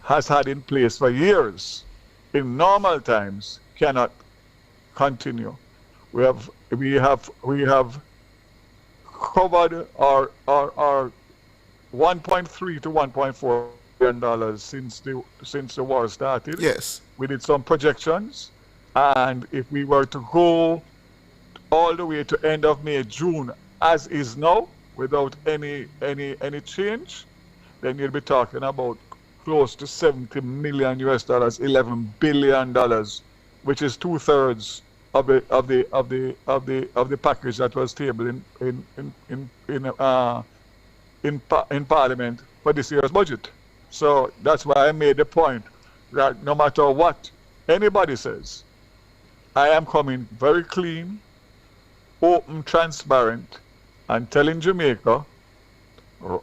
has had in place for years, in normal times cannot continue. We have covered our 1.3 to 1.4 billion dollars since the war started. Yes. We did some projections, and if we were to go all the way to end of May, June, as is now, without any change, then you'll be talking about close to $70 million US, $11 billion, which is 2/3 of the package that was tabled in Parliament for this year's budget. So that's why I made the point that no matter what anybody says, I am coming very clean, open, transparent, and telling Jamaica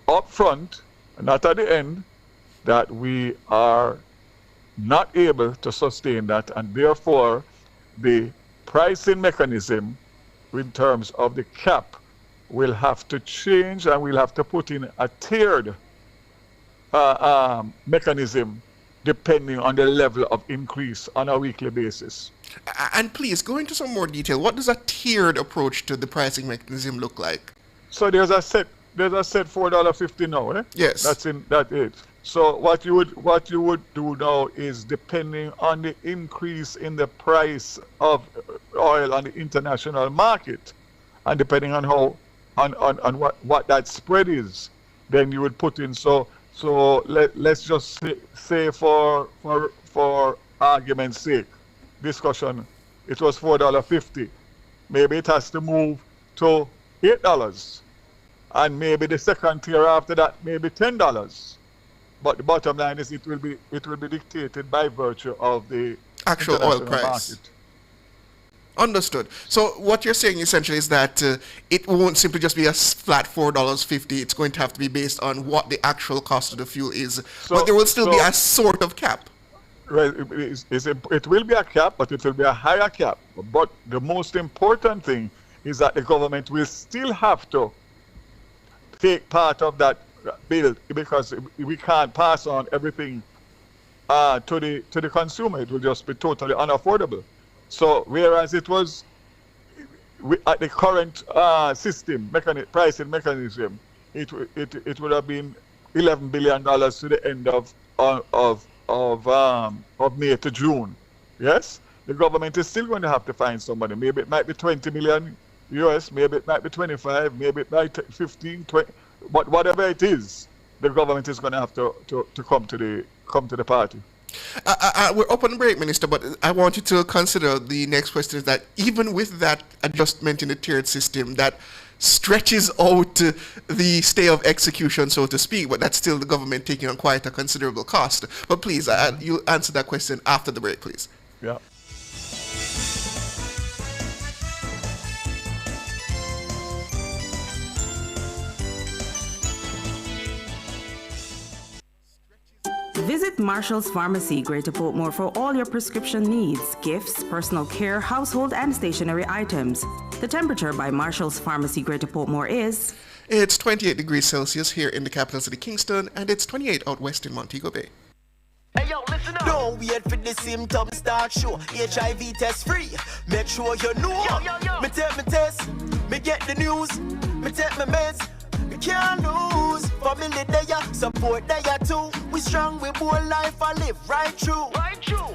up front, not at the end, that we are not able to sustain that, and therefore the pricing mechanism in terms of the cap will have to change, and we'll have to put in a tiered mechanism depending on the level of increase on a weekly basis. And please, go into some more detail. What does a tiered approach to the pricing mechanism look like? So there's a set $4.50 now, eh? Yes. That's it. So what you would do now is, depending on the increase in the price of oil on the international market, and depending on how on what that spread is, then you would put in. So let's just say for argument's sake, discussion, it was $4.50. Maybe it has to move to $8, and maybe the second tier after that maybe $10. But the bottom line is it will be dictated by virtue of the actual oil price. Market. Understood. So what you're saying essentially is that it won't simply just be a flat $4.50. It's going to have to be based on what the actual cost of the fuel is. But there will still be a sort of cap. Right. It will be a cap, but it will be a higher cap. But the most important thing is that the government will still have to take part of that bill, because we can't pass on everything to the consumer. It will just be totally unaffordable. So whereas it was at the current pricing mechanism, it would have been $11 billion to the end of May to June. Yes, the government is still going to have to find somebody. Maybe it might be 20 million US, maybe it might be 25, maybe it might be 15, 20, but whatever it is, the government is going to have to come to the party. We're up on break, Minister, but I want you to consider the next question is that even with that adjustment in the tiered system that stretches out the stay of execution, so to speak, but that's still the government taking on quite a considerable cost. But please, you'll answer that question after the break, please. Yeah. Visit Marshall's Pharmacy, Greater Portmore, for all your prescription needs, gifts, personal care, household, and stationery items. The temperature by Marshall's Pharmacy, Greater Portmore is... It's 28 degrees Celsius here in the capital city, Kingston, and it's 28 out west in Montego Bay. Hey yo, listen up. Don't wait for the symptoms start show. HIV test free. Make sure you know. Me take my test. Me get the news. Me take my meds. We can't lose. Family there, support there too. We strong, we bold life, I live right through.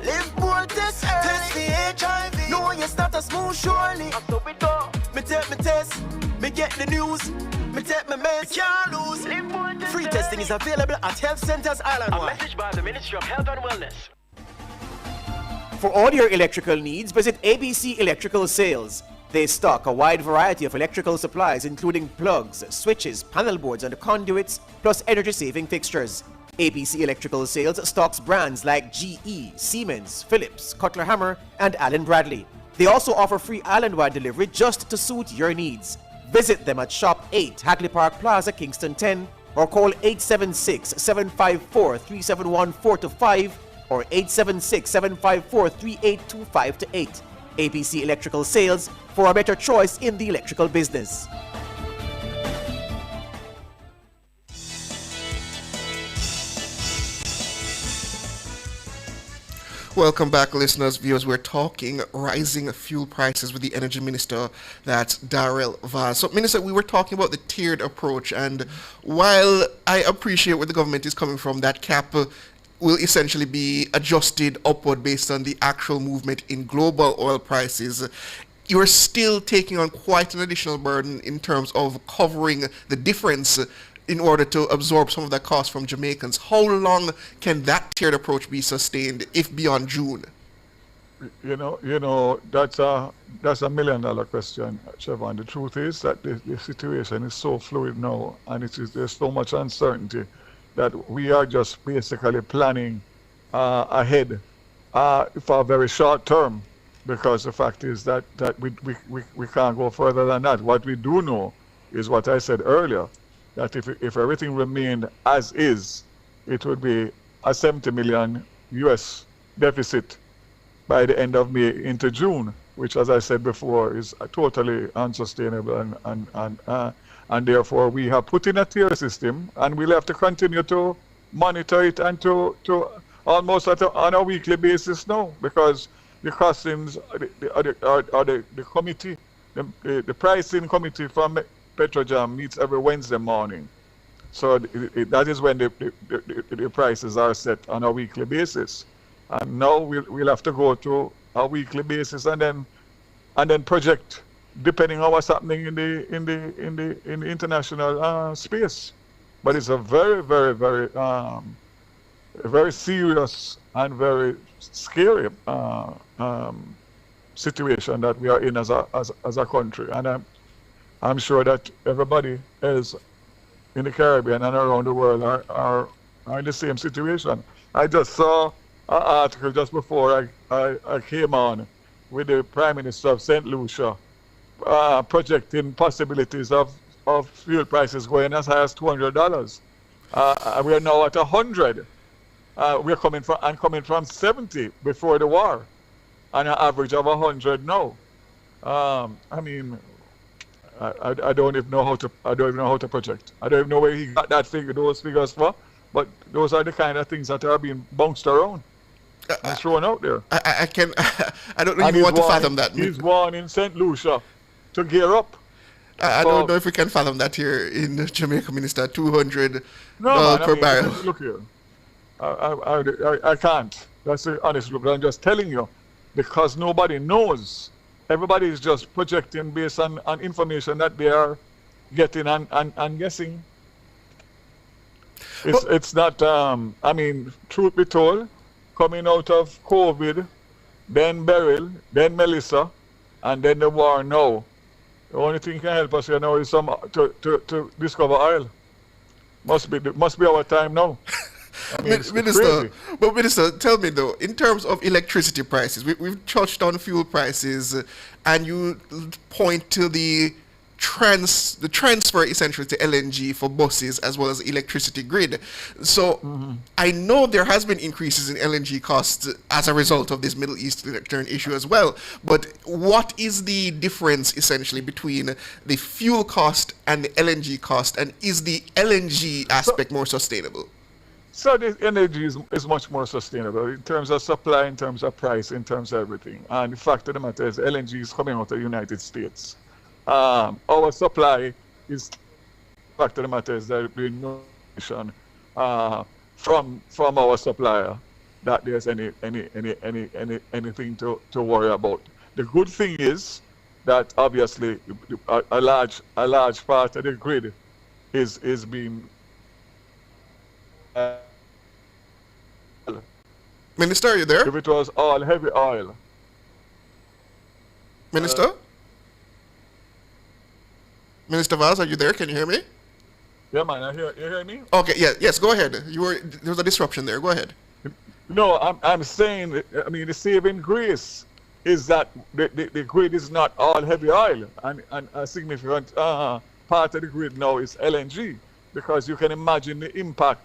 Live bold, test early. Test the HIV. Know your status move surely. After we go. Me take my test. Me get the news. Me take my meds. We can't lose. Live bold, test free testing is available at health centers island-wide. A message by the Ministry of Health and Wellness. For all your electrical needs, visit ABC Electrical Sales. They stock a wide variety of electrical supplies, including plugs, switches, panel boards, and conduits, plus energy-saving fixtures. ABC Electrical Sales stocks brands like GE, Siemens, Philips, Cutler Hammer, and Allen Bradley. They also offer free island-wide delivery just to suit your needs. Visit them at Shop 8, Hagley Park Plaza, Kingston 10, or call 876-754-3714-5 or 876-754-3825-8. ABC Electrical Sales, for a better choice in the electrical business. Welcome back, listeners, viewers. We're talking rising fuel prices with the Energy Minister, that's Darrell Vaz. So, Minister, we were talking about the tiered approach, and while I appreciate where the government is coming from, that cap will essentially be adjusted upward based on the actual movement in global oil prices. You're still taking on quite an additional burden in terms of covering the difference in order to absorb some of that cost from Jamaicans. How long can that tiered approach be sustained, if beyond June? You know, that's a $1 million question, Siobhan. The truth is that the situation is so fluid now, and there's so much uncertainty that we are just basically planning ahead for a very short term, because the fact is that we can't go further than that. What we do know is what I said earlier, that if everything remained as is, it would be a 70 million US deficit by the end of May into June, which, as I said before, is totally unsustainable, and therefore we have put in a tier system, and we'll have to continue to monitor it and to almost on a weekly basis now, because the costings, the committee, the pricing committee from Petrojam meets every Wednesday morning. So that is when the prices are set on a weekly basis. And now we'll have to go to a weekly basis and then project, depending on what's happening in the international space. but it's a very, very, very, very serious and very scary situation that we are in as a country. And I'm sure that everybody else in the Caribbean and around the world are in the same situation. I just saw an article just before I came on with the Prime Minister of St. Lucia projecting possibilities of fuel prices going as high as $200. We are now at 100. We're coming from 70 before the war, and an average of 100 now. I mean, I don't even know how to project. I don't even know where he got those figures for, but those are the kind of things that are being bounced around and thrown out there. I don't even want to fathom that. He's warning in St. Lucia to gear up. I don't know if we can fathom that here in Jamaica, Minister. $200 per barrel. Look here, I can't. That's the honest truth. I'm just telling you, because nobody knows. Everybody is just projecting based on information that they are getting and guessing. It's not. I mean, truth be told, coming out of COVID, then Beryl, then Melissa, and then the war now. The only thing can help us here now is to discover oil. Must be our time now. I mean, Minister, tell me though, in terms of electricity prices, we've touched on fuel prices, and you point to the transfer essentially to LNG for buses as well as electricity grid. So I know there has been increases in LNG costs as a result of this Middle Eastern issue as well, but what is the difference essentially between the fuel cost and the LNG cost, and is the LNG aspect more sustainable? So the energy is much more sustainable in terms of supply, in terms of price, in terms of everything. And the fact of the matter is LNG is coming out of the United States. Our supply is, the fact of the matter is there being no information from our supplier that there's anything to worry about. The good thing is that obviously a large part of the grid is being Minister, are you there? If it was all heavy oil. Minister? Minister Vaz, are you there? Can you hear me? Yeah, man, you hear me? Okay, yes, go ahead. There was a disruption there. Go ahead. No, I'm saying, I mean, the saving grace is that the grid is not all heavy oil, and a significant part of the grid now is LNG, because you can imagine the impact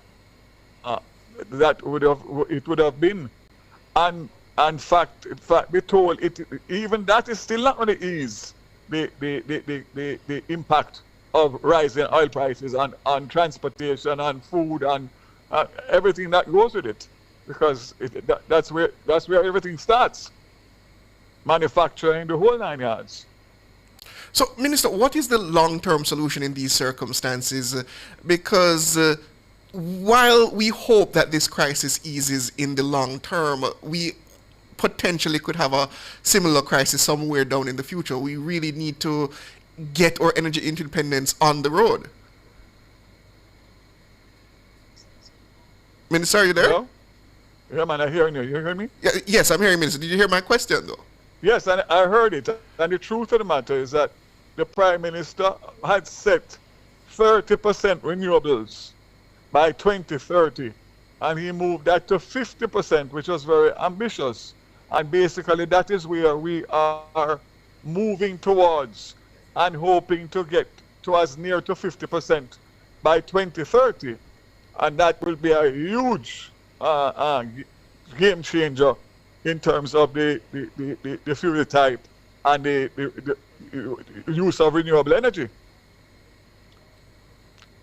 that it would have been, and in fact, be told even that is still not going to ease the impact of rising oil prices on transportation, on food, and everything that goes with it, because that's where everything starts, manufacturing, the whole 9 yards. So, Minister, what is the long-term solution in these circumstances? Because while we hope that this crisis eases in the long term, we potentially could have a similar crisis somewhere down in the future. We really need to get our energy independence on the road. Minister, are you there? Hello? Yeah, man, I'm hearing you. You hear me? Yes, I'm hearing you, Minister. Did you hear my question, though? Yes, and I heard it. And the truth of the matter is that the Prime Minister had set 30% renewables by 2030, and he moved that to 50%, which was very ambitious. And basically that is where we are moving towards and hoping to get to as near to 50% by 2030. And that will be a huge game changer in terms of the fuel type and the use of renewable energy.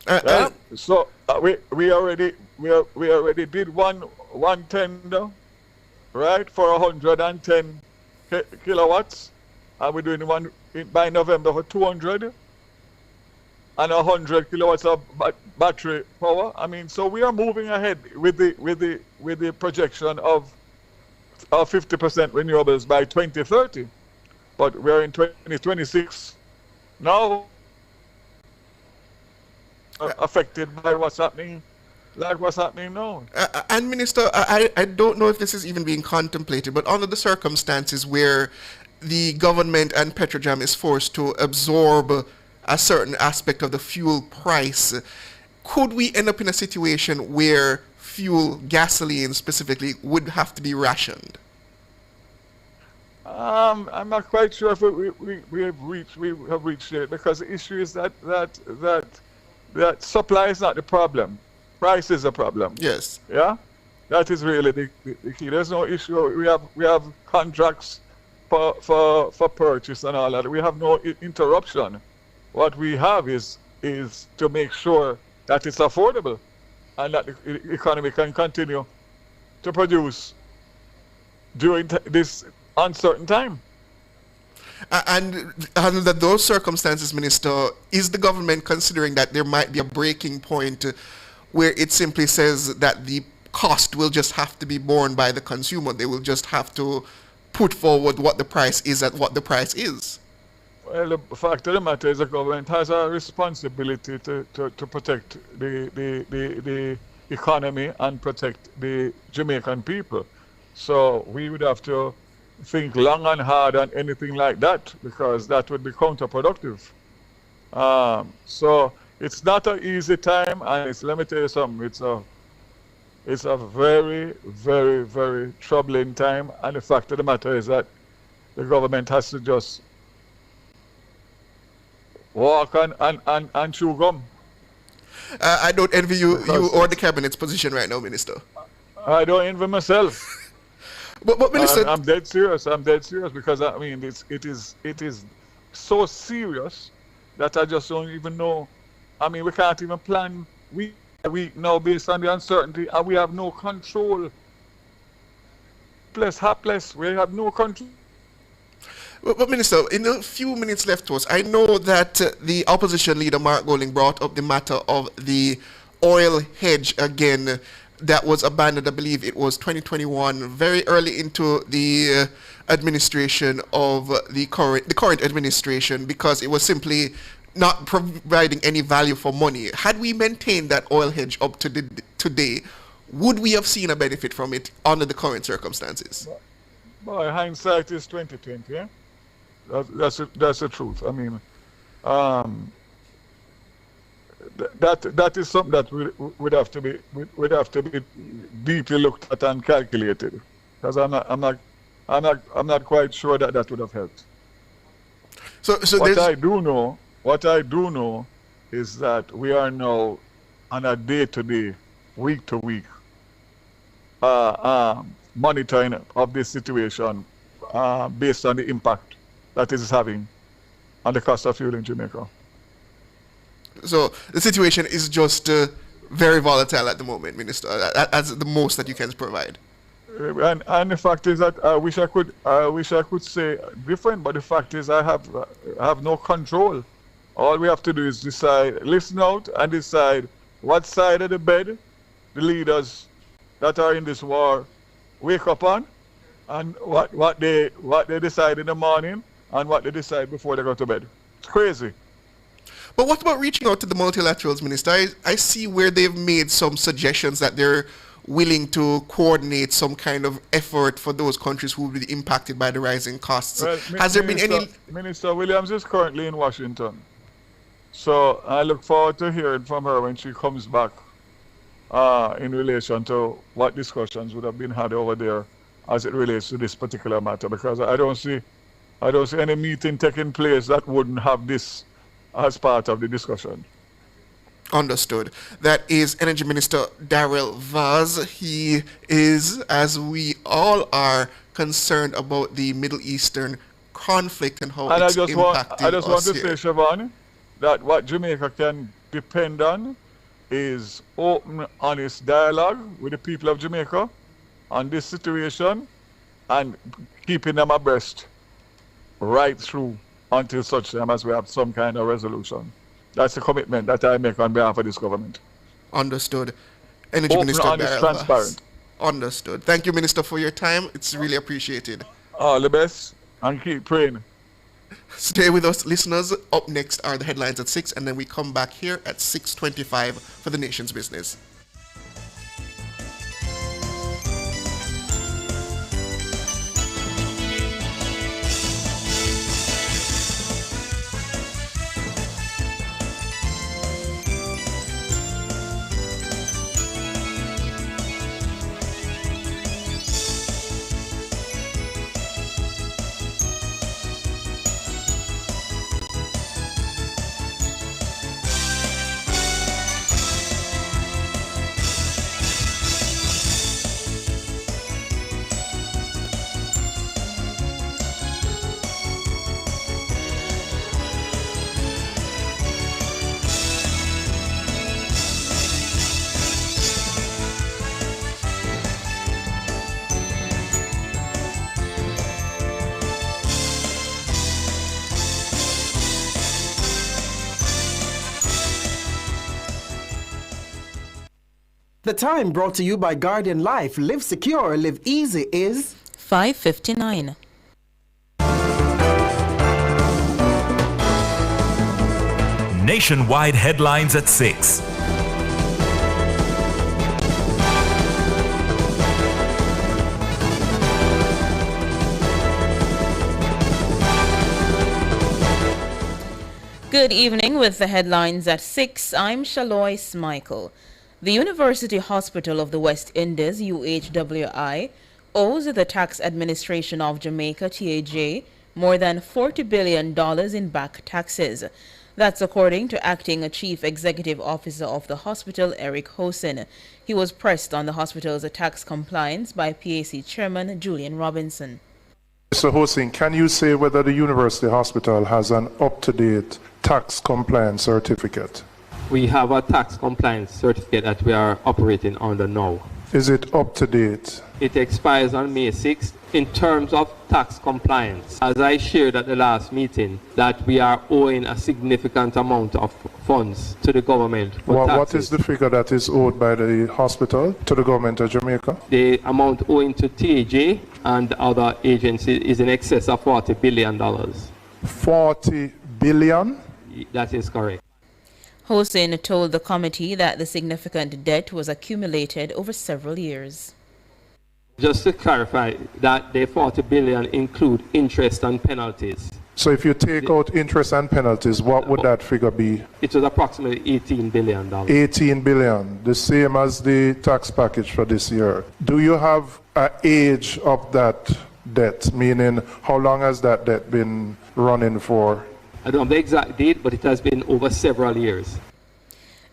Right? So we already did one tender, right, for 110 kilowatts, and we're doing one by November for 200 and 100 kilowatts of battery power. I mean, so we are moving ahead with the projection of 50% renewables by 2030, but we're in 2026 now. affected by what's happening, like what's happening now. And Minister, I don't know if this is even being contemplated, but under the circumstances where the government and Petrojam is forced to absorb a certain aspect of the fuel price, could we end up in a situation where fuel, gasoline specifically, would have to be rationed? I'm not quite sure if we have reached it, because the issue is that supply is not the problem. Price is a problem. Yes. Yeah? That is really the key. There's no issue. We have contracts for purchase and all that. We have no interruption. What we have is to make sure that it's affordable and that the economy can continue to produce during this uncertain time. And under those circumstances, Minister, is the government considering that there might be a breaking point where it simply says that the cost will just have to be borne by the consumer? They will just have to put forward what the price is at what the price is? Well, the fact of the matter is the government has a responsibility to protect the economy and protect the Jamaican people. So we would have to think long and hard on anything like that, because that would be counterproductive. So it's not an easy time, and let me tell you something, it's a very, very, very troubling time, and the fact of the matter is that the government has to just walk and chew gum. I don't envy you or the cabinet's position right now, Minister. I don't envy myself. But Minister, I'm dead serious. I'm dead serious, because I mean it is so serious that I just don't even know. I mean, we can't even plan week by week now based on the uncertainty, and we have no control. Hapless, we have no control. But Minister, in a few minutes left to us, I know that the opposition leader Mark Golding brought up the matter of the oil hedge again that was abandoned, I believe it was 2021, very early into the administration of the current administration, because it was simply not providing any value for money. Had we maintained that oil hedge up to today, would we have seen a benefit from it under the current circumstances? Boy, hindsight is 2020, yeah? That's the truth. I mean, that is something that would have to be deeply looked at and calculated, because I'm not quite sure that would have helped. So what I do know is that we are now on a day-to-day, week-to-week monitoring of this situation based on the impact that it is having on the cost of fuel in Jamaica. So the situation is just very volatile at the moment, Minister, as the most that you can provide. And the fact is that I wish I could say different, but the fact is I have no control. All we have to do is decide, listen out and decide what side of the bed the leaders that are in this war wake up on, and what they decide in the morning and what they decide before they go to bed. It's crazy. But what about reaching out to the multilaterals, Minister? I see where they've made some suggestions that they're willing to coordinate some kind of effort for those countries who will be impacted by the rising costs. Well, has there been any... Minister Williams is currently in Washington. So I look forward to hearing from her when she comes back in relation to what discussions would have been had over there as it relates to this particular matter, because I don't see any meeting taking place that wouldn't have this as part of the discussion. Understood. That is Energy Minister Darrell Vaz. He is, as we all are, concerned about the Middle Eastern conflict and how it's impacting us. I just want to say, Siobhan, that what Jamaica can depend on is open, honest dialogue with the people of Jamaica on this situation and keeping them abreast right through until such time as we have some kind of resolution. That's the commitment that I make on behalf of this government. Understood. Energy Open, Minister honest, transparent. Understood. Thank you, Minister, for your time. It's really appreciated. All the best, and keep praying. Stay with us, listeners. Up next are the headlines at 6, and then we come back here at 6:25 for the nation's business. The time brought to you by Guardian Life. Live secure, live easy is 5:59. Nationwide headlines at 6. Good evening with the headlines at 6. I'm Shalois Michael. The University Hospital of the West Indies, UHWI, owes the Tax Administration of Jamaica, TAJ, more than $40 billion in back taxes. That's according to Acting Chief Executive Officer of the hospital, Eric Hosen. He was pressed on the hospital's tax compliance by PAC Chairman Julian Robinson. Mr. Hosen, can you say whether the University Hospital has an up-to-date tax compliance certificate? We have a tax compliance certificate that we are operating under now. Is it up to date? It expires on May 6th. In terms of tax compliance, as I shared at the last meeting, that we are owing a significant amount of funds to the government for taxes. What is the figure that is owed by the hospital to the government of Jamaica? The amount owing to TAJ and other agencies is in excess of $40 billion. 40 billion? That is correct. Hossein told the committee that the significant debt was accumulated over several years. Just to clarify, that the 40 billion include interest and penalties. So if you take out interest and penalties, what would that figure be? It was approximately $18 billion. 18 billion, the same as the tax package for this year. Do you have an age of that debt, meaning how long has that debt been running for? I don't have the exact date, but it has been over several years.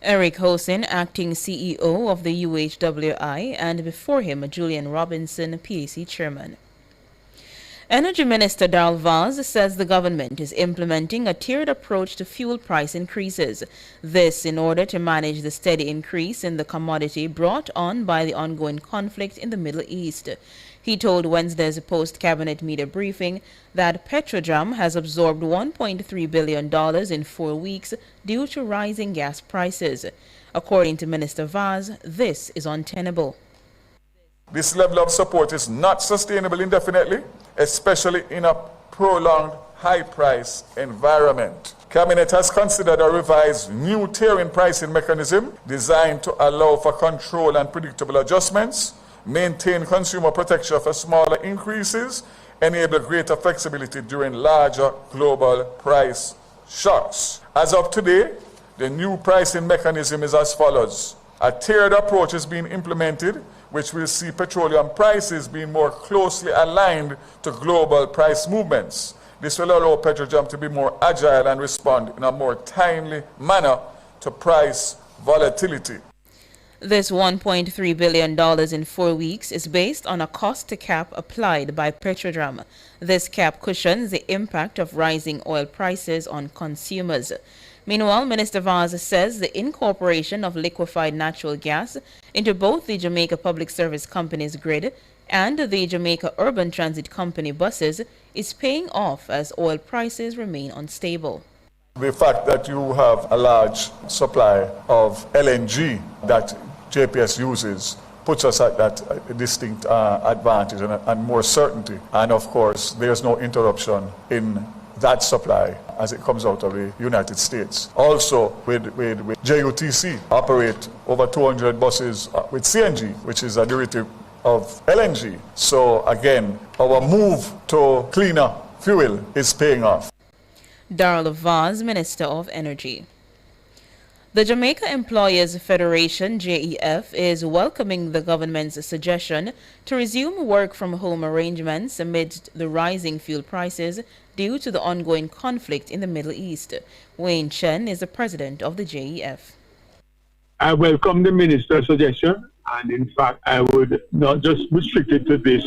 Eric Hosen, acting CEO of the UHWI, and before him, Julian Robinson, PAC chairman. Energy Minister Darrell Vaz says the government is implementing a tiered approach to fuel price increases. This in order to manage the steady increase in the commodity brought on by the ongoing conflict in the Middle East. He told Wednesday's post-cabinet media briefing that Petrojam has absorbed $1.3 billion in 4 weeks due to rising gas prices. According to Minister Vaz, this is untenable. This level of support is not sustainable indefinitely, especially in a prolonged high-price environment. Cabinet has considered a revised new tiering pricing mechanism designed to allow for control and predictable adjustments, maintain consumer protection for smaller increases, enable greater flexibility during larger global price shocks. As of today, the new pricing mechanism is as follows. A tiered approach is being implemented, which will see petroleum prices being more closely aligned to global price movements. This will allow Petrojam to be more agile and respond in a more timely manner to price volatility. This $1.3 billion in 4 weeks is based on a cost cap applied by Petrojam. This cap cushions the impact of rising oil prices on consumers. Meanwhile, Minister Vaz says the incorporation of liquefied natural gas into both the Jamaica Public Service Company's grid and the Jamaica Urban Transit Company buses is paying off as oil prices remain unstable. The fact that you have a large supply of LNG that JPS uses puts us at that distinct advantage and more certainty. And of course, there's no interruption in that supply as it comes out of the United States. Also, with JUTC, operate over 200 buses with CNG, which is a derivative of LNG. So again, our move to cleaner fuel is paying off. Darla Vaz, Minister of Energy. The Jamaica Employers Federation, JEF, is welcoming the government's suggestion to resume work-from-home arrangements amidst the rising fuel prices due to the ongoing conflict in the Middle East. Wayne Chen is the president of the JEF. I welcome the minister's suggestion, and in fact, I would not just restrict it to this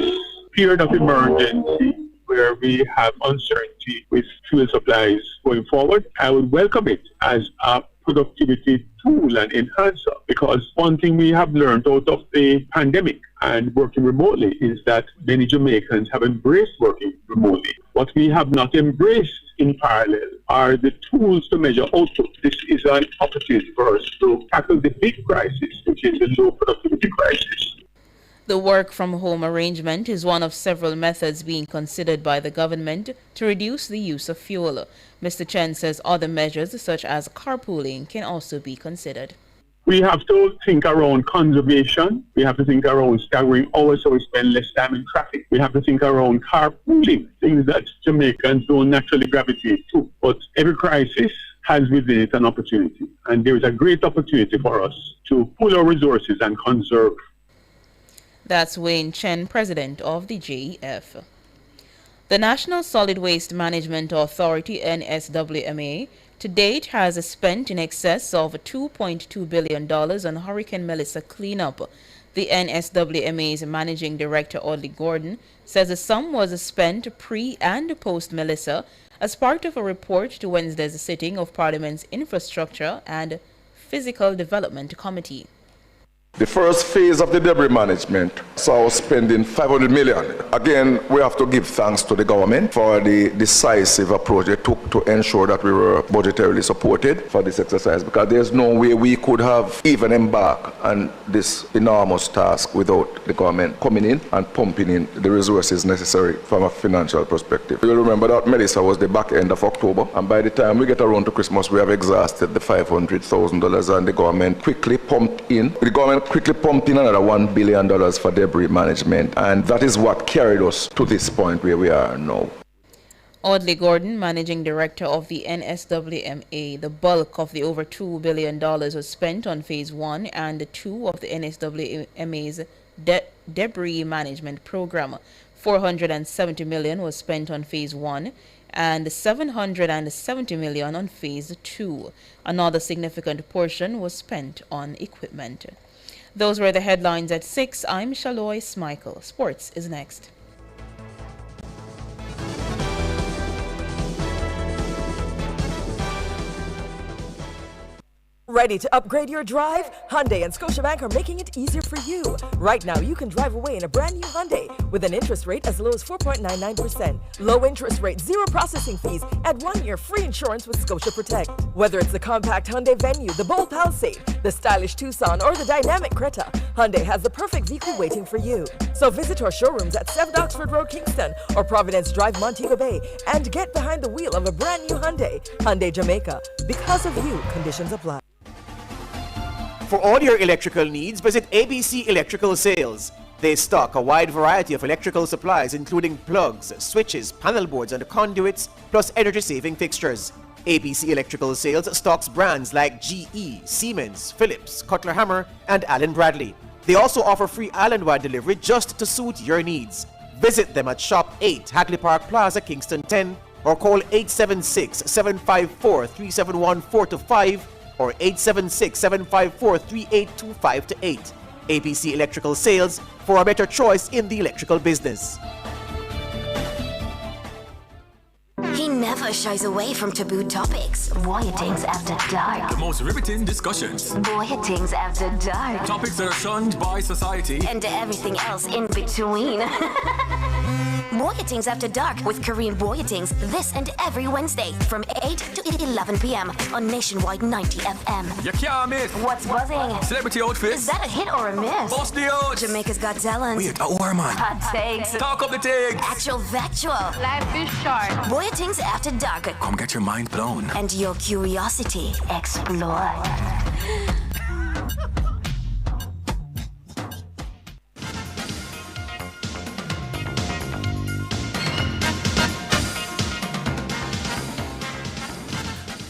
period of emergency where we have uncertainty with fuel supplies going forward. I would welcome it as a productivity tool and enhancer, because one thing we have learned out of the pandemic and working remotely is that many Jamaicans have embraced working remotely. What we have not embraced in parallel are the tools to measure output. This is an opportunity for us to tackle the big crisis, which is the low productivity crisis. The work-from-home arrangement is one of several methods being considered by the government to reduce the use of fuel. Mr. Chen says other measures such as carpooling can also be considered. We have to think around conservation. We have to think around staggering hours so we spend less time in traffic. We have to think around carpooling, things that Jamaicans don't naturally gravitate to. But every crisis has within it an opportunity. And there is a great opportunity for us to pool our resources and conserve. That's Wayne Chen, president of the JEF. The National Solid Waste Management Authority, NSWMA, to date has spent in excess of $2.2 billion on Hurricane Melissa cleanup. The NSWMA's managing director, Audley Gordon, says the sum was spent pre- and post-Melissa as part of a report to Wednesday's sitting of Parliament's Infrastructure and Physical Development Committee. The first phase of the debris management saw us spending $500 million. Again, we have to give thanks to the government for the decisive approach they took to ensure that we were budgetarily supported for this exercise, because there's no way we could have even embarked on this enormous task without the government coming in and pumping in the resources necessary from a financial perspective. You'll remember that Melissa was the back end of October, and by the time we get around to Christmas, we have exhausted the $500,000, and the government quickly pumped in another $1 billion for debris management, and that is what carried us to this point where we are now. Audley Gordon, managing director of the NSWMA, the bulk of the over $2 billion was spent on Phase 1 and 2 of the NSWMA's debris management program. $470 million was spent on Phase 1 and $770 million on Phase 2. Another significant portion was spent on equipment. Those were the headlines at 6. I'm Shalois Michael. Sports is next. Ready to upgrade your drive? Hyundai and Scotiabank are making it easier for you. Right now, you can drive away in a brand new Hyundai with an interest rate as low as 4.99%. Low interest rate, zero processing fees, and 1 year free insurance with Scotia Protect. Whether it's the compact Hyundai Venue, the bold Palisade, the stylish Tucson, or the dynamic Creta, Hyundai has the perfect vehicle waiting for you. So visit our showrooms at 7 Oxford Road, Kingston, or Providence Drive, Montego Bay, and get behind the wheel of a brand new Hyundai. Hyundai Jamaica. Because of you, conditions apply. For all your electrical needs, visit ABC Electrical Sales. They stock a wide variety of electrical supplies, including plugs, switches, panel boards, and conduits, plus energy-saving fixtures. ABC Electrical Sales stocks brands like GE, Siemens, Philips, Cutler Hammer, and Allen Bradley. They also offer free island-wide delivery just to suit your needs. Visit them at Shop 8, Hagley Park Plaza, Kingston 10, or call 876-754-3714-5 or 876-754-3825-8. ABC Electrical Sales, for a better choice in the electrical business. He never shies away from taboo topics. Boy, things after dark. The most riveting discussions. Boy, things after dark. Topics that are shunned by society. And everything else in between. Boyatings After Dark with Korean Boyatings this and every Wednesday from 8 to 11 p.m. on Nationwide 90 FM. You can't miss. What's buzzing? Celebrity outfits. Is that a hit or a miss? Bust the odds. Jamaica's Got Talent. Wait, a war man. Hot takes. Talk up the takes. Actual factual. Life is short. Boyatings After Dark. Come get your mind blown. And your curiosity explored.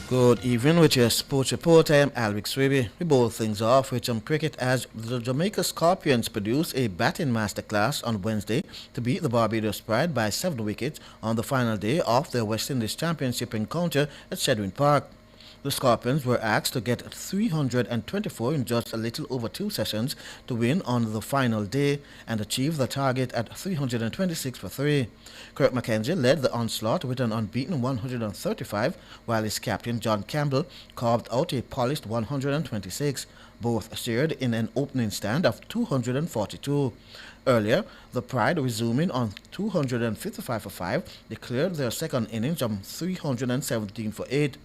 Good evening with your sports report. I am Alric Swaby. We bowl things off with some cricket as the Jamaica Scorpions produced a batting masterclass on Wednesday to beat the Barbados Pride by 7 wickets on the final day of their West Indies Championship encounter at Shedwin Park. The Scorpions were asked to get 324 in just a little over 2 sessions to win on the final day and achieve the target at 326 for 3. Kirk Mackenzie led the onslaught with an unbeaten 135, while his captain John Campbell carved out a polished 126. Both shared in an opening stand of 242. Earlier, the Pride, resuming on 255 for 5, declared their second innings of 317 for 8.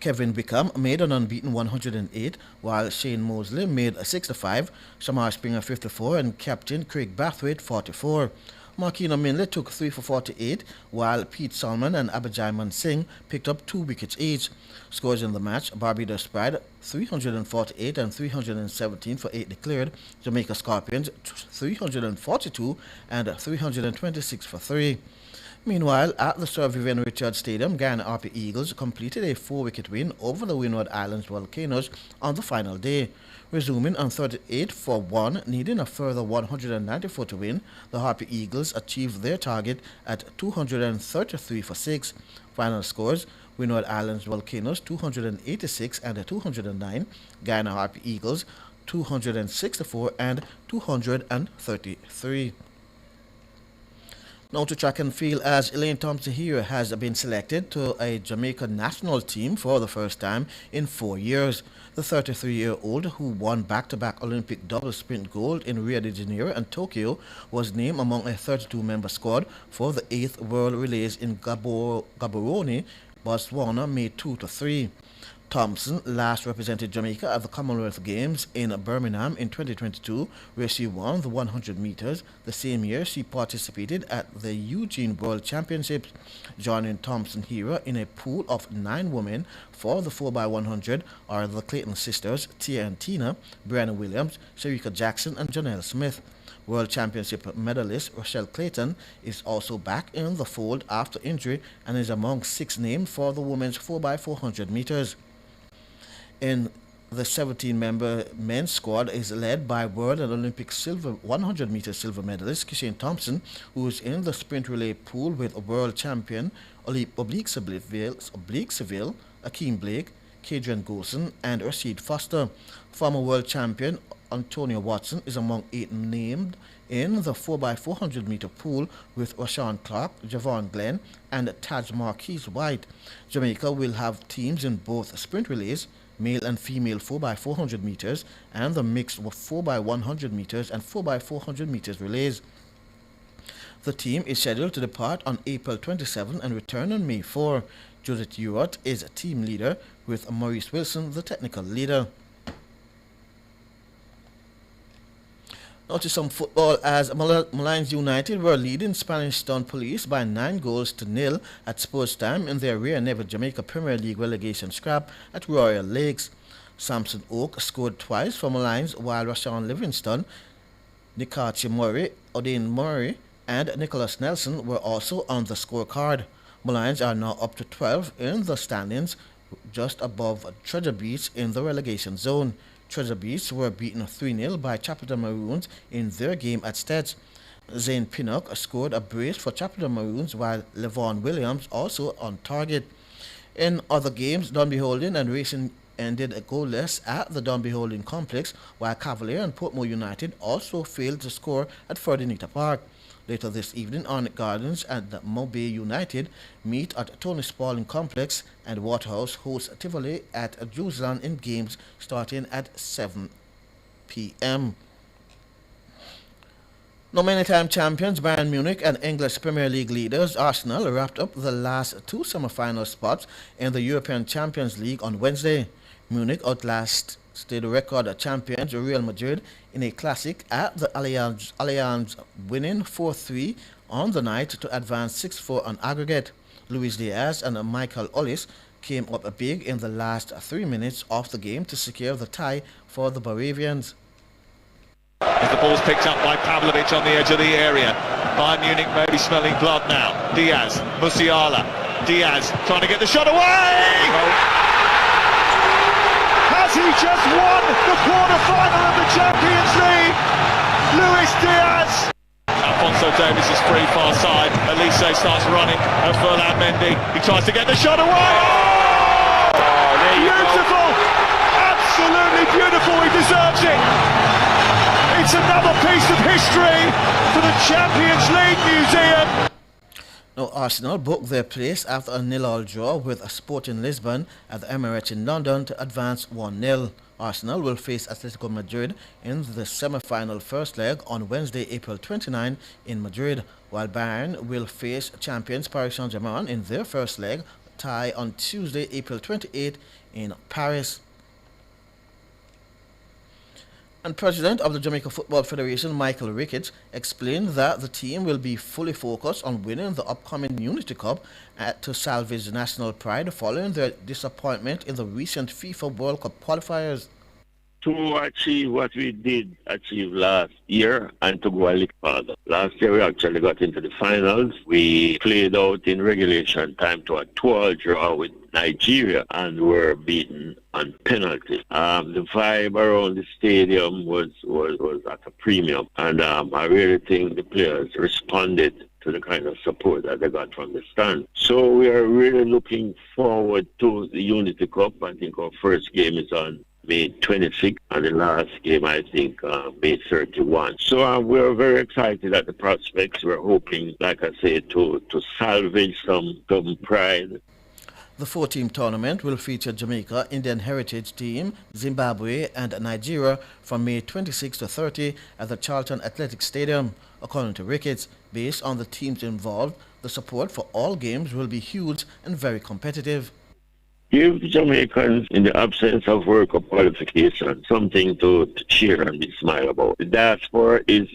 Kevin Wickham made an unbeaten 108, while Shane Mosley made a 65, Shamar Springer 54, and Captain Craig Bathwaite 44. Markino Minley took 3 for 48, while Pete Salmon and Abhijayman Singh picked up 2 wickets each. Scores in the match: Barbados Pride 348 and 317 for 8 declared, Jamaica Scorpions 342 and 326 for 3. Meanwhile, at the Sir Vivian Richards Stadium, Guyana RP Eagles completed a 4-wicket win over the Windward Islands Volcanoes on the final day. Resuming on 38 for 1, needing a further 194 to win, the Harpy Eagles achieved their target at 233 for 6. Final scores: Windward Islands Volcanoes 286 and 209, Guyana Harpy Eagles 264 and 233. Now to track and field, as Elaine Thompson here has been selected to a Jamaica national team for the first time in 4 years. The 33-year-old, who won back-to-back Olympic double sprint gold in Rio de Janeiro and Tokyo, was named among a 32-member squad for the 8th World Relays in Gaborone, Botswana, May 2 to 3. Thompson last represented Jamaica at the Commonwealth Games in Birmingham in 2022, where she won the 100 meters. The same year, she participated at the Eugene World Championships. Joining Thompson here in a pool of 9 women for the 4x100 are the Clayton sisters, Tia and Tina, Brianna Williams, Sharika Jackson, and Janelle Smith. World Championship medalist Rochelle Clayton is also back in the fold after injury and is among 6 named for the women's 4x400 meters. In the 17-member men's squad is led by World and Olympic silver 100-meter silver medalist Kishane Thompson, who is in the sprint relay pool with world champion Oblique Seville, Akeem Blake, Kadrian Golson, and Rashid Foster. Former world champion Antonio Watson is among 8 named in the 4x400 meter pool with Rashawn Clark, Javon Glenn, and Taj Marquise White. Jamaica will have teams in both sprint relays, male and female 4x400 meters, and the mixed 4x100 meters and 4x400 meters relays. The team is scheduled to depart on April 27 and return on May 4. Judith Urot is a team leader, with Maurice Wilson the technical leader. Now to some football, as Malines United were leading Spanish Town Police by 9 goals to 0 at sports time in their rear-never Jamaica Premier League relegation scrap at Royal Lakes. Samson Oak scored twice for Malines, while Rashawn Livingston, Nikachi Murray, Odin Murray, and Nicholas Nelson were also on the scorecard. Malines are now up to 12 in the standings, just above Treasure Beach in the relegation zone. Treasure Beach were beaten 3-0 by Chapelton Maroons in their game at Steds. Zane Pinnock scored a brace for Chapelton Maroons, while Levon Williams also on target. In other games, Dunby Holding and Racing ended goalless at the Dunby Holding complex, while Cavalier and Portmore United also failed to score at Ferdinand Park. Later this evening, Arnett Gardens and Mobay United meet at Tony Spalding Complex, and Waterhouse hosts Tivoli at Jerusalem in games starting at 7 p.m. No many-time champions Bayern Munich and English Premier League leaders Arsenal wrapped up the last two semi-final spots in the European Champions League on Wednesday. Munich outlasted record champions Real Madrid in a classic at the Allianz, winning 4-3 on the night to advance 6-4 on aggregate. Luis Diaz and Michael Ollis came up big in the last 3 minutes of the game to secure the tie for the Bavarians. As the ball's picked up by Pavlovic on the edge of the area. Bayern Munich may be smelling blood now. Diaz, Musiala. Diaz trying to get the shot away! Has he just won the quarter-final of the Champions League? Luis Diaz! Alphonso Davies is free far side. Elise starts running at Ferland Mendy. He tries to get the shot away! Oh, beautiful! Absolutely beautiful. He deserves it. It's another piece of history for the Champions League Museum. Now, Arsenal booked their place after a 0-0 draw with Sporting Lisbon at the Emirates in London to advance 1-0. Arsenal will face Atletico Madrid in the semi-final first leg on Wednesday, April 29 in Madrid, while Bayern will face champions Paris Saint-Germain in their first leg tie on Tuesday, April 28 in Paris. And President of the Jamaica Football Federation, Michael Ricketts, explained that the team will be fully focused on winning the upcoming Unity Cup to salvage national pride following their disappointment in the recent FIFA World Cup qualifiers. To achieve what we did achieve last year and to go a little further. Last year we actually got into the finals. We played out in regulation time to a 12 draw with Nigeria and were beaten on penalty. The vibe around the stadium was at a premium, and I really think the players responded to the kind of support that they got from the stand. So we are really looking forward to the Unity Cup. I think our first game is on May 26th, and the last game, I think, May 31. So we're very excited at the prospects. We're hoping, like I say, to salvage some pride. The four-team tournament will feature Jamaica, Indian Heritage Team, Zimbabwe, and Nigeria from May 26 to 30 at the Charlton Athletic Stadium. According to Ricketts, based on the teams involved, the support for all games will be huge and very competitive. Give Jamaicans, in the absence of World Cup qualification, something to cheer and be smile about. The diaspora is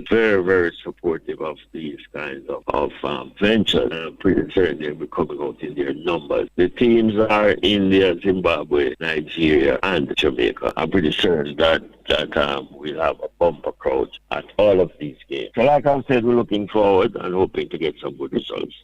very, very supportive of these kinds of ventures. I'm pretty certain they'll be coming out in their numbers. The teams are India, Zimbabwe, Nigeria, and Jamaica. I'm pretty certain that we'll have a bumper crowd at all of these games. So like I said, we're looking forward and hoping to get some good results.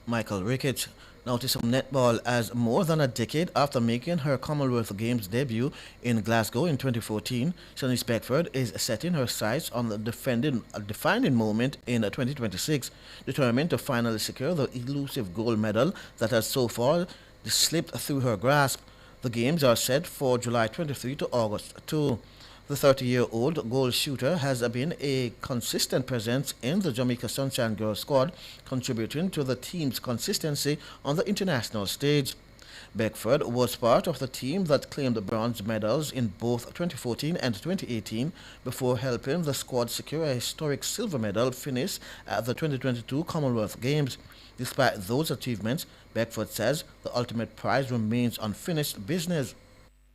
Michael Ricketts. Now to some netball, as more than a decade after making her Commonwealth Games debut in Glasgow in 2014, Shanice Beckford is setting her sights on the defining moment in 2026, determined to finally secure the elusive gold medal that has so far slipped through her grasp. The Games are set for July 23 to August 2. The 30-year-old goal shooter has been a consistent presence in the Jamaica Sunshine Girls squad, contributing to the team's consistency on the international stage. Beckford was part of the team that claimed bronze medals in both 2014 and 2018 before helping the squad secure a historic silver medal finish at the 2022 Commonwealth Games. Despite those achievements, Beckford says the ultimate prize remains unfinished business.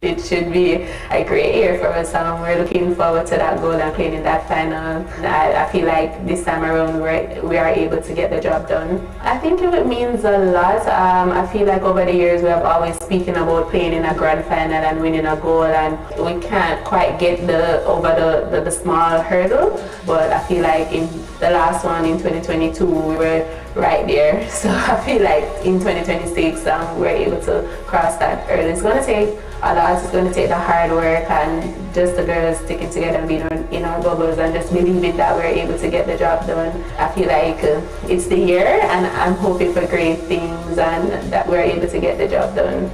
It should be a great year for us. We're looking forward to that goal and playing in that final. I feel like this time around we are able to get the job done. I think it means a lot. I feel like over the years we have always speaking about playing in a grand final and winning a goal, and we can't quite get over the small hurdle. But I feel like in the last one in 2022 we were right there. So I feel like in 2026 we're able to cross that hurdle. It's going to take a lot. It's going to take the hard work and just the girls sticking together and being in our bubbles and just believing that we're able to get the job done. I feel like it's the year, and I'm hoping for great things and that we're able to get the job done.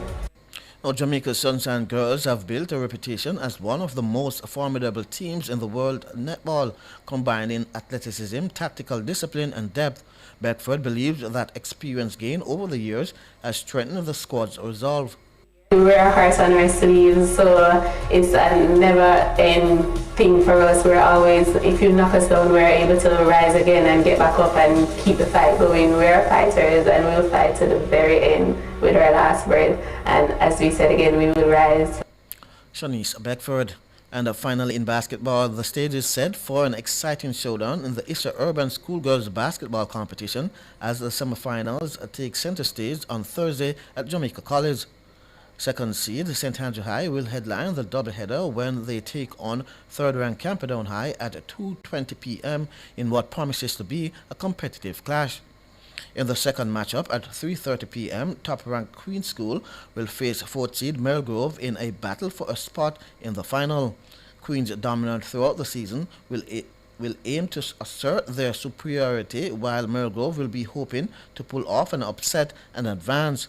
Now, Jamaica's Sunshine Girls have built a reputation as one of the most formidable teams in the world netball, combining athleticism, tactical discipline, and depth. Beckford believes that experience gained over the years has strengthened the squad's resolve. We wear our hearts on our sleeves, so it's a never-end thing for us. We're always, if you knock us down, we're able to rise again and get back up and keep the fight going. We're fighters, and we'll fight to the very end with our last breath. And as we said again, we will rise. Shanice Beckford. And finally in basketball, the stage is set for an exciting showdown in the Issa Urban Schoolgirls basketball competition as the semifinals take center stage on Thursday at Jamaica College. Second seed St. Andrew High will headline the doubleheader when they take on third-ranked Camperdown High at 2:20 p.m. in what promises to be a competitive clash. In the second matchup at 3:30 p.m., top-ranked Queen School will face fourth seed Melgrove in a battle for a spot in the final. Queens, dominant throughout the season, will aim to assert their superiority, while Melgrove will be hoping to pull off an upset and advance.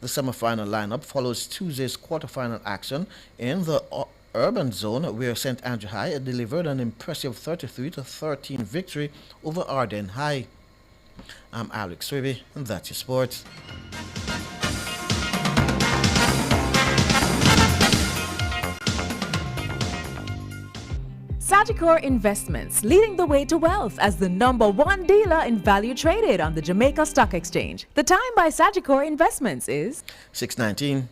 The semi-final lineup follows Tuesday's quarterfinal action in the urban zone, where St. Andrew High delivered an impressive 33-13 victory over Arden High. I'm Alex Swiby, and that's your sports. Sagicor Investments, leading the way to wealth as the #1 dealer in value traded on the Jamaica Stock Exchange. The time by Sagicor Investments is 6:19.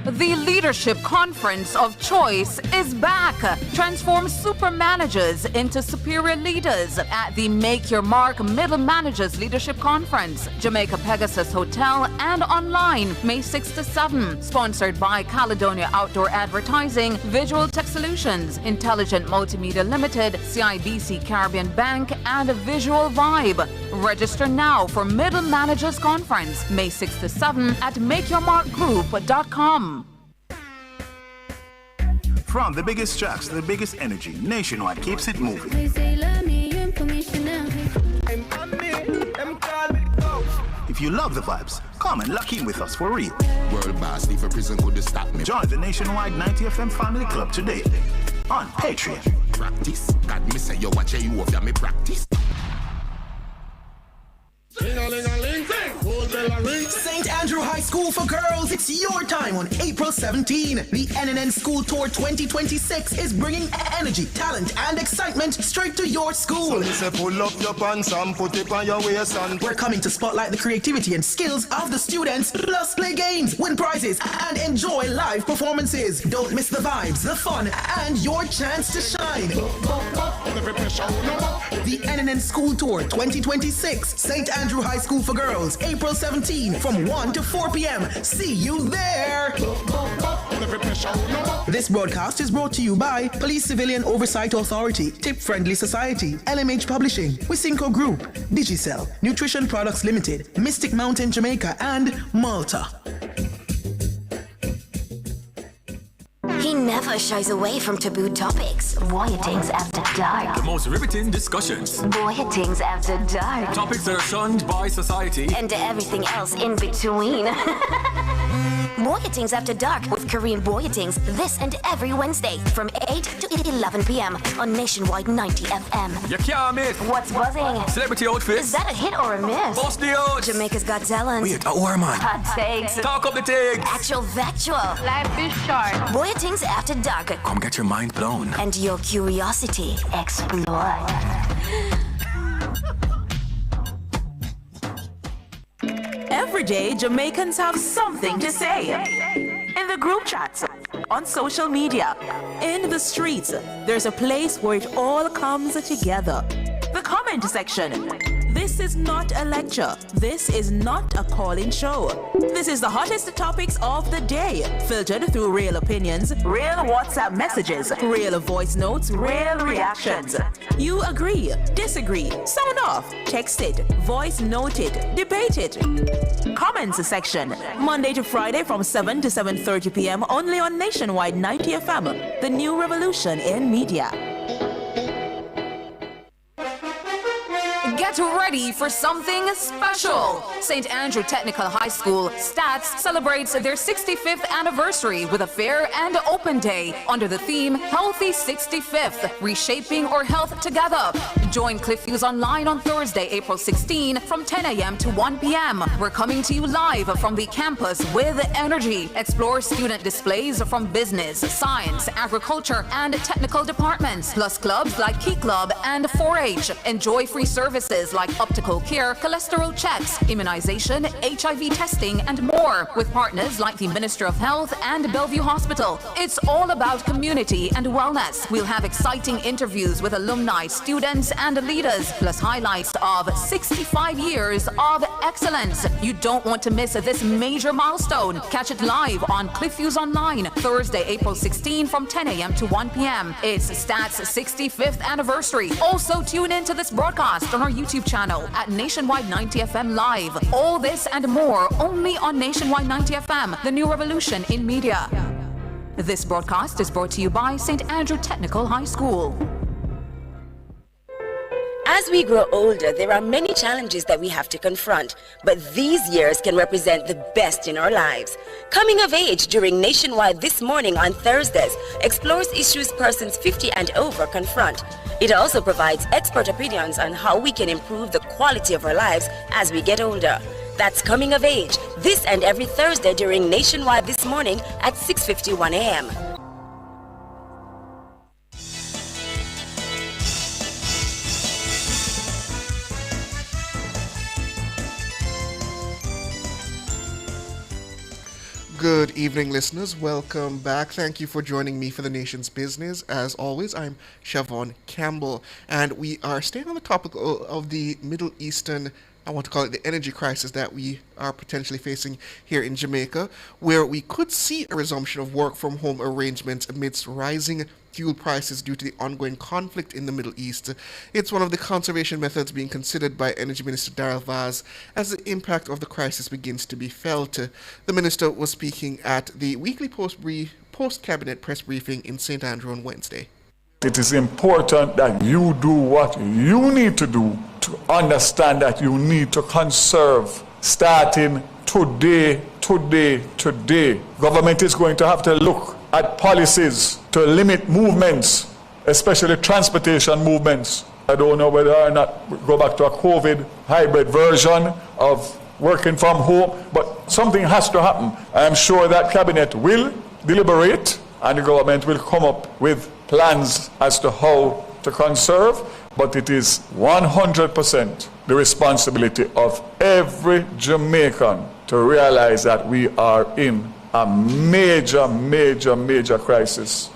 The Leadership Conference of Choice is back. Transform super managers into superior leaders at the Make Your Mark Middle Managers Leadership Conference, Jamaica Pegasus Hotel and online, May 6 to 7. Sponsored by Caledonia Outdoor Advertising, Visual Tech Solutions, Intelligent Multimedia Limited, CIBC Caribbean Bank, and Visual Vibe. Register now for Middle Managers Conference, May 6 to 7 at makeyourmarkgroup.com. From the biggest tracks to the biggest energy, Nationwide keeps it moving. If you love the vibes, come and lock in with us for real. World boss, leave a prison could stop me. Join the Nationwide 90 FM Family Club today on Patreon. Practice. God me say, yo, watch you over me practice. St. Andrew High School for Girls, it's your time on April 17. The NNN School Tour 2026 is bringing energy, talent, and excitement straight to your school. So pull up your pants and put it on your waist and we're coming to spotlight the creativity and skills of the students, plus play games, win prizes, and enjoy live performances. Don't miss the vibes, the fun, and your chance to shine. The NNN School Tour 2026, St. Andrew High School for Girls, April 17 from 1 to 4 p.m. See you there! This broadcast is brought to you by Police Civilian Oversight Authority, Tip Friendly Society, LMH Publishing, Wisynco Group, Digicel, Nutrition Products Limited, Mystic Mountain Jamaica, and Malta. He never shies away from taboo topics. Voyagings After Dark. The most riveting discussions. Voyagings After Dark. Topics that are shunned by society. And everything else in between. Voyagings After Dark with Korean Voyagings this and every Wednesday from 8 to 11 p.m. on Nationwide 90 FM. You can't miss. What's buzzing? Celebrity outfits. Is that a hit or a miss? Bust the odds. Jamaica's Got Talent. Wait, a war man. Hot takes. Talk up the takes. Actual factual. Life is short. Voyagings After Dark. Come get your mind blown. And your curiosity explored. Every day, Jamaicans have something to say. In the group chats, on social media, in the streets, there's a place where it all comes together. The comment section. This is not a lecture. This is not a call-in show. This is the hottest topics of the day, filtered through real opinions, real WhatsApp messages, real voice notes, real reactions. You agree, disagree, sound off, text it, voice note it, debate it. Comments section, Monday to Friday from 7 to 7:30 p.m. only on Nationwide 90 FM, the new revolution in media. Get ready for something special. St. Andrew Technical High School, STATS, celebrates their 65th anniversary with a fair and open day under the theme Healthy 65th, Reshaping Our Health Together. Join Cliffviews Online on Thursday, April 16 from 10 a.m. to 1 p.m. We're coming to you live from the campus with energy. Explore student displays from business, science, agriculture, and technical departments, plus clubs like Key Club and 4-H. Enjoy free services like optical care, cholesterol checks, immunization, HIV testing, and more, with partners like the Ministry of Health and Bellevue Hospital. It's all about community and wellness. We'll have exciting interviews with alumni, students, and leaders, plus highlights of 65 years of excellence. You don't want to miss this major milestone. Catch it live on Cliffviews Online, Thursday, April 16 from 10 a.m. to 1 p.m. It's Stats 65th anniversary. Also tune in to this broadcast on our YouTube channel at Nationwide 90 FM Live. All this and more only on Nationwide 90 FM, the new revolution in media. This broadcast is brought to you by St. Andrew Technical High School. As we grow older, there are many challenges that we have to confront, but these years can represent the best in our lives. Coming of Age during Nationwide This Morning on Thursdays explores issues persons 50 and over confront. It also provides expert opinions on how we can improve the quality of our lives as we get older. That's Coming of Age, this and every Thursday during Nationwide This Morning at 6:51 a.m. Good evening, listeners. Welcome back. Thank you for joining me for the Nation's Business. As always, I'm Siobhan Campbell, and we are staying on the topic of the Middle Eastern, I want to call it the energy crisis that we are potentially facing here in Jamaica, where we could see a resumption of work from home arrangements amidst rising fuel prices due to the ongoing conflict in the Middle East. It's one of the conservation methods being considered by Energy Minister Daryl Vaz as the impact of the crisis begins to be felt. The minister was speaking at the weekly post-cabinet press briefing in St. Andrew on Wednesday. It is important that you do what you need to do to understand that you need to conserve starting today. Government is going to have to look at policies to limit movements, especially transportation movements. I don't know whether or not we go back to a COVID hybrid version of working from home, but something has to happen. I am sure that cabinet will deliberate and the government will come up with plans as to how to conserve, but it is 100% the responsibility of every Jamaican to realize that we are in a major crisis.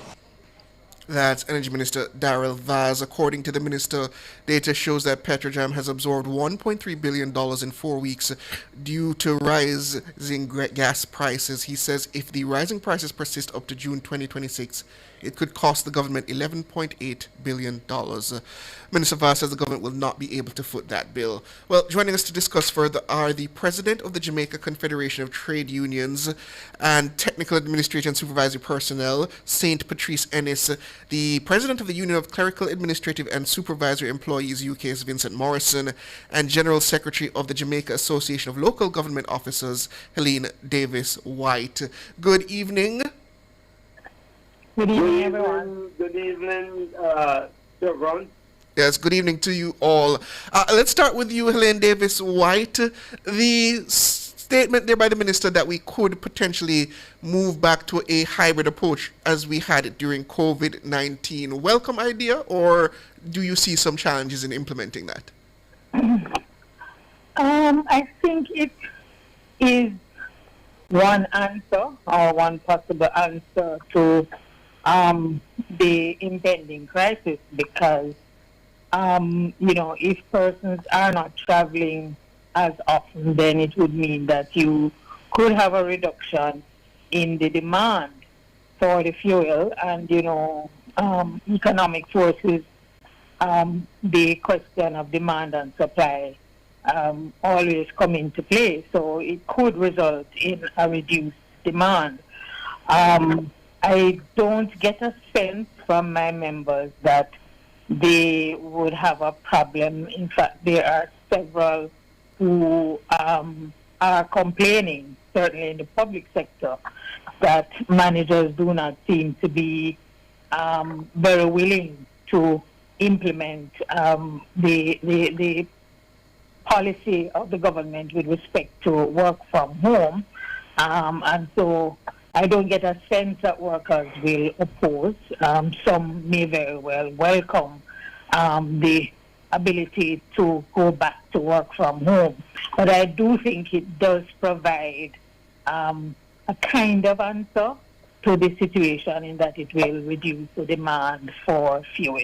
That's Energy Minister Daryl Vaz. According to the minister, data shows that Petrojam has absorbed $1.3 billion in 4 weeks due to rising gas prices. He says if the rising prices persist up to June 2026, it could cost the government $11.8 billion. Minister Vaz says the government will not be able to foot that bill. Well, joining us to discuss further are the President of the Jamaica Confederation of Trade Unions and Technical Administration and Supervisory Personnel, St. Patrice Ennis, the President of the Union of Clerical, Administrative and Supervisory Employees, UK's Vincent Morrison, and General Secretary of the Jamaica Association of Local Government Officers, Helene Davis White. Good evening. Good evening, everyone. Good evening, Chevron. Yes, good evening to you all. Let's start with you, Helene Davis White. The statement there by the minister that we could potentially move back to a hybrid approach as we had it during COVID-19. Welcome idea, or do you see some challenges in implementing that? I think it is one answer or one possible answer to the impending crisis because, if persons are not traveling as often, then it would mean that you could have a reduction in the demand for the fuel and, economic forces, the question of demand and supply always come into play. So it could result in a reduced demand. I don't get a sense from my members that they would have a problem. In fact, there are several who are complaining, certainly in the public sector, that managers do not seem to be very willing to implement the policy of the government with respect to work from home. And so I don't get a sense that workers will oppose. Some may very well welcome the ability to go back to work from home. But I do think it does provide a kind of answer to the situation in that it will reduce the demand for fuel.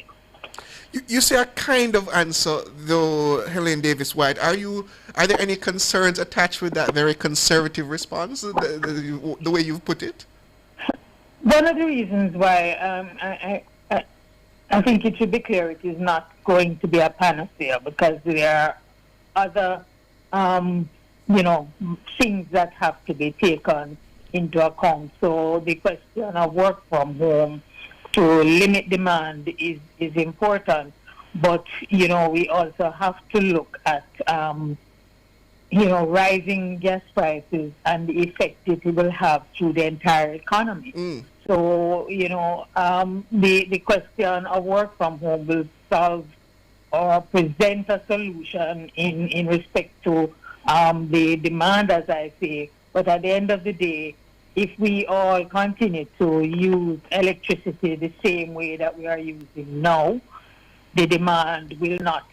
You say a kind of answer, though, Helen Davis White. Are there any concerns attached with that very conservative response, the way you've put it? One of the reasons why I think it should be clear it is not going to be a panacea, because there are other, things that have to be taken into account. So the question of work from home to limit demand is important, but we also have to look at rising gas prices and the effect it will have through the entire economy. So the question of work from home will solve or present a solution in respect to the demand, as I say. But at the end of the day, if we all continue to use electricity the same way that we are using now, the demand will not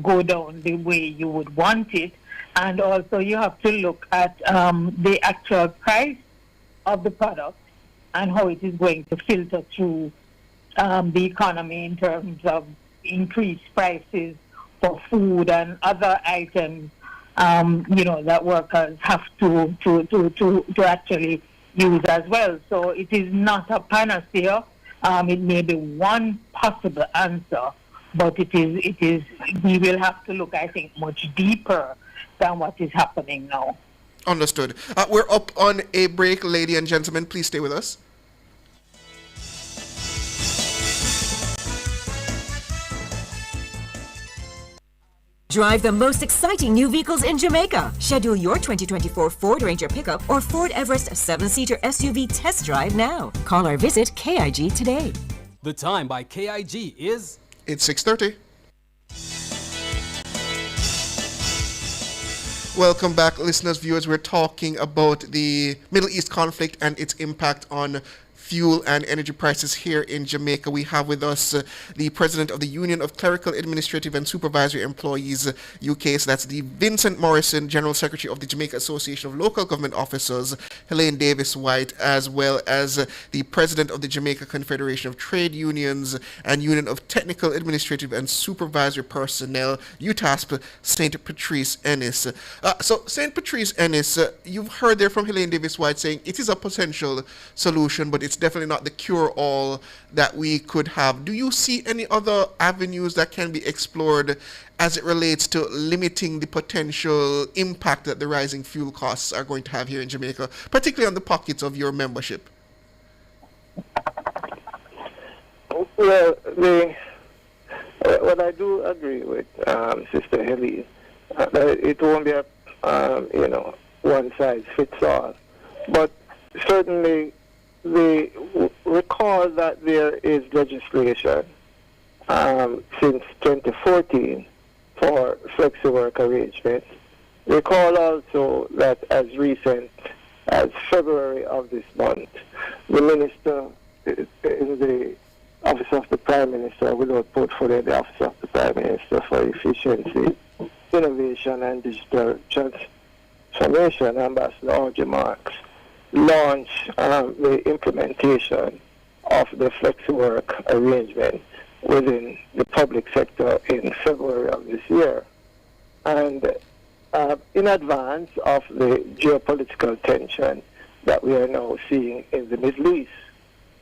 go down the way you would want it. And also you have to look at the actual price of the product and how it is going to filter through the economy in terms of increased prices for food and other items that workers have to actually use as well. So it is not a panacea. It may be one possible answer, but it is. We will have to look, I think, much deeper than what is happening now. Understood. We're up on a break, ladies and gentlemen. Please stay with us. Drive the most exciting new vehicles in Jamaica. Schedule your 2024 Ford Ranger pickup or Ford Everest 7-seater SUV test drive now. Call or visit KIG today. The time by KIG is... It's 6:30. Welcome back, listeners, viewers. We're talking about the Middle East conflict and its impact on fuel and energy prices here in Jamaica. We have with us the president of the Union of Clerical, Administrative and Supervisory Employees UK. So that's the Vincent Morrison, General Secretary of the Jamaica Association of Local Government Officers, Helene Davis White, as well as the president of the Jamaica Confederation of Trade Unions and Union of Technical, Administrative and Supervisory Personnel, UTASP, St. Patrice Ennis. So St. Patrice Ennis, you've heard there from Helene Davis White saying it is a potential solution, but it's definitely not the cure-all that we could have. Do you see any other avenues that can be explored as it relates to limiting the potential impact that the rising fuel costs are going to have here in Jamaica, particularly on the pockets of your membership? Well, what I do agree with Sister Helene, it won't be a one size fits all, but certainly we recall that there is legislation since 2014 for flexi work arrangements. Recall also that as recent as February of this month, the minister in the Office of the Prime Minister, without portfolio, the Office of the Prime Minister for Efficiency, Innovation and Digital Transformation, Ambassador R.J. Marks, launch the implementation of the flexi work arrangement within the public sector in February of this year. And in advance of the geopolitical tension that we are now seeing in the Middle East,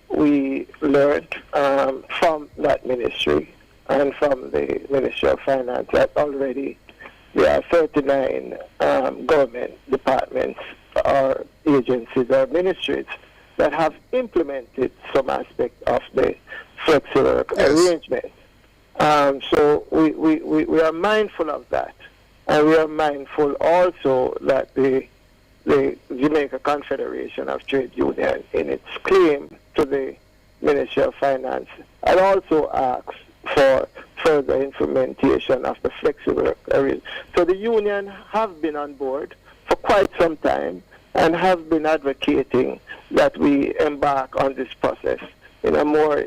we learned from that ministry and from the Ministry of Finance that already there are 39 government departments or agencies or ministries that have implemented some aspect of the flexi work arrangement. So we are mindful of that. And we are mindful also that the Jamaica Confederation of Trade Unions, in its claim to the Ministry of Finance, had also asked for further implementation of the flexible arrangement. So the union have been on board for quite some time and have been advocating that we embark on this process in a more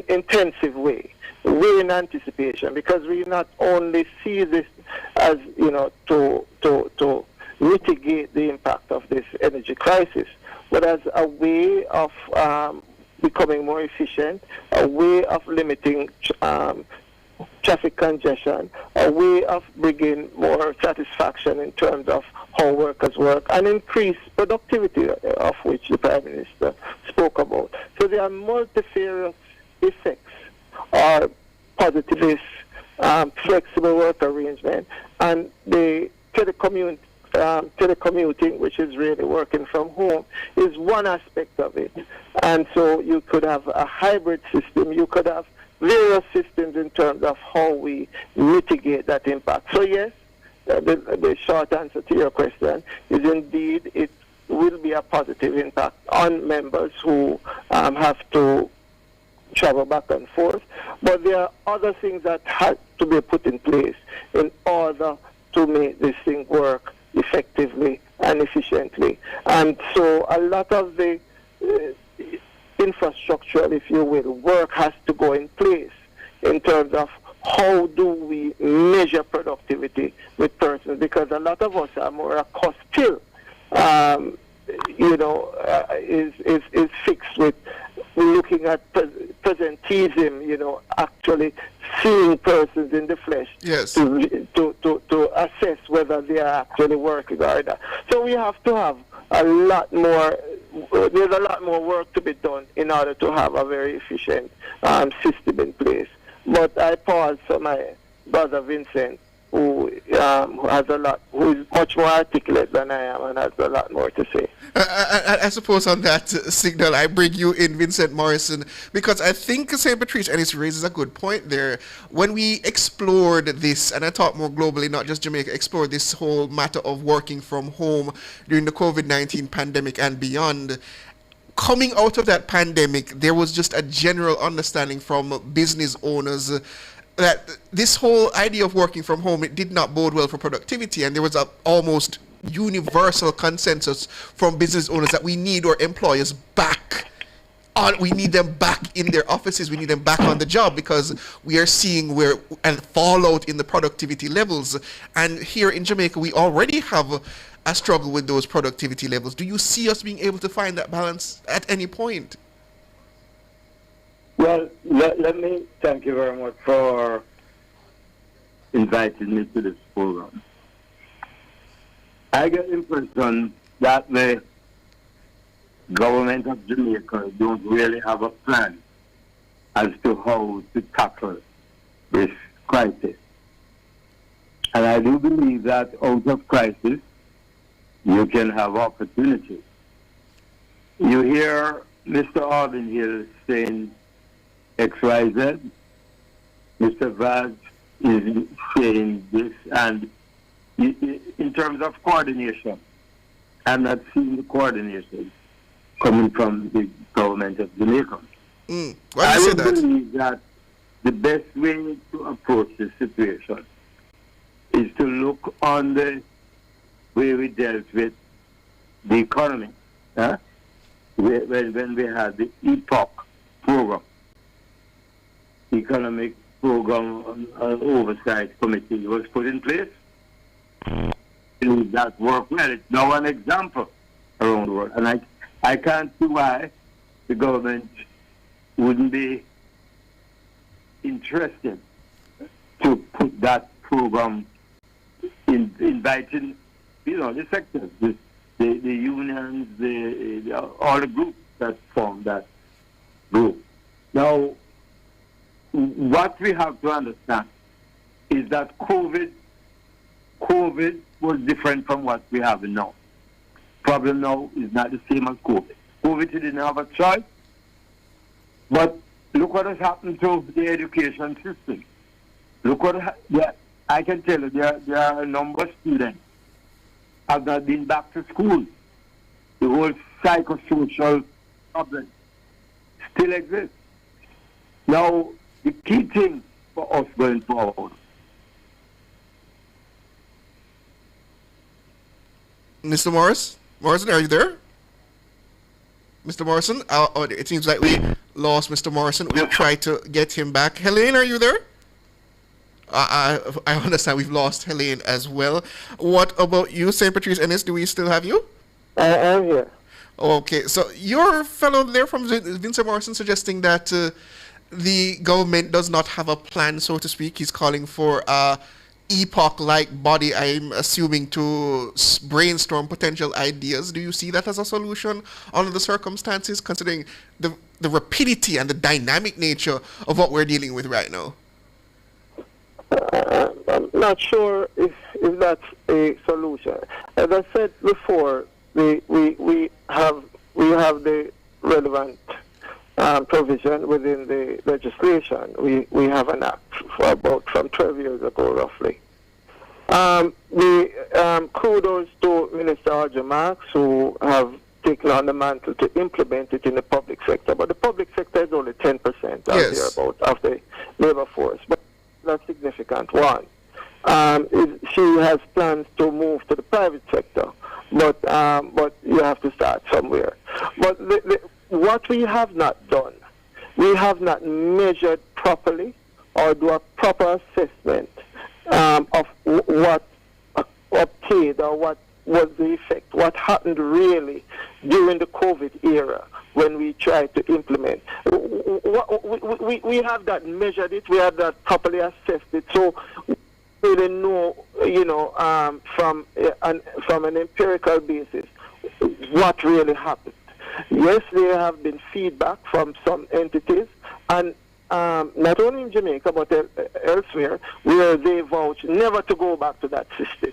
intensive way. We're in anticipation because we not only see this as, to mitigate the impact of this energy crisis, but as a way of becoming more efficient, a way of limiting traffic congestion, a way of bringing more satisfaction in terms of how workers work, and increase productivity, of which the Prime Minister spoke about. So there are multifarious effects or positivist flexible work arrangement, and the telecommuting, which is really working from home, is one aspect of it. And so you could have a hybrid system, you could have various systems in terms of how we mitigate that impact. So yes, the short answer to your question is indeed it will be a positive impact on members who have to travel back and forth, but there are other things that have to be put in place in order to make this thing work effectively and efficiently. And so a lot of the infrastructural, if you will, work has to go in place in terms of how do we measure productivity with persons, because a lot of us are more a cost still, is fixed with looking at presenteeism, actually seeing persons in the flesh to assess whether they are actually working or not. So we have to have a lot more, there's a lot more work to be done in order to have a very efficient system in place. But I pause for my brother Vincent, who has a lot, who is much more articulate than I am and has a lot more to say. I suppose on that signal, I bring you in, Vincent Morrison, because I think St. Patrice Ennis raises a good point there. When we explored this, and I talk more globally, not just Jamaica, explored this whole matter of working from home during the COVID-19 pandemic and beyond, coming out of that pandemic, there was just a general understanding from business owners that this whole idea of working from home, it did not bode well for productivity, and there was a almost universal consensus from business owners that we need our employers back on, we need them back in their offices, we need them back on the job, because we are seeing where and fallout in the productivity levels. And here in Jamaica, we already have a struggle with those productivity levels. Do you see us being able to find that balance at any point? Well, let me thank you very much for inviting me to this program. I get the impression that the government of Jamaica don't really have a plan as to how to tackle this crisis. And I do believe that out of crisis, you can have opportunity. You hear Mr. Arvin Hill saying XYZ, Mr. Vaz is saying this, and in terms of coordination, I'm not seeing the coordination coming from the government of Jamaica. I would believe that the best way to approach this situation is to look on the way we dealt with the economy. When we had the EPOC program, Economic Program Oversight Committee was put in place. That worked well. It's now an example around the world. And I can't see why the government wouldn't be interested to put that program in inviting, the sectors, the unions, all the groups that form that group. Now, what we have to understand is that COVID was different from what we have now. Problem now is not the same as COVID. COVID didn't have a choice, but look what has happened to the education system. Look what I can tell you, there are a number of students have not been back to school. The whole psychosocial problem still exists. Now, the key thing for us going forward. Mr. Morrison, are you there? Mr. Morrison? It seems like we lost Mr. Morrison. We'll try to get him back. Helene, are you there? I understand we've lost Helene as well. What about you, St. Patrice Ennis? Do we still have you? I am here. Okay, so your fellow there from Vincent Morrison suggesting that the government does not have a plan, so to speak. He's calling for a epoch-like body, I'm assuming, to brainstorm potential ideas. Do you see that as a solution under the circumstances, considering the rapidity and the dynamic nature of what we're dealing with right now? I'm not sure if that's a solution. As I said before, we have the relevant provision within the legislation. We have an act from 12 years ago, roughly. Kudos to Minister Alger Marks, who have taken on the mantle to implement it in the public sector. But the public sector is only 10% thereabout of the labor force. But that's significant. One, she has plans to move to the private sector, but you have to start somewhere. But what we have not done, we have not measured properly or do a proper assessment of what obtained or what was the effect, what happened really during the COVID era when we tried to implement. We have not measured it, we have not properly assessed it, so we really know, from an empirical basis, what really happened. Yes, there have been feedback from some entities, and not only in Jamaica but elsewhere, where they vouch never to go back to that system.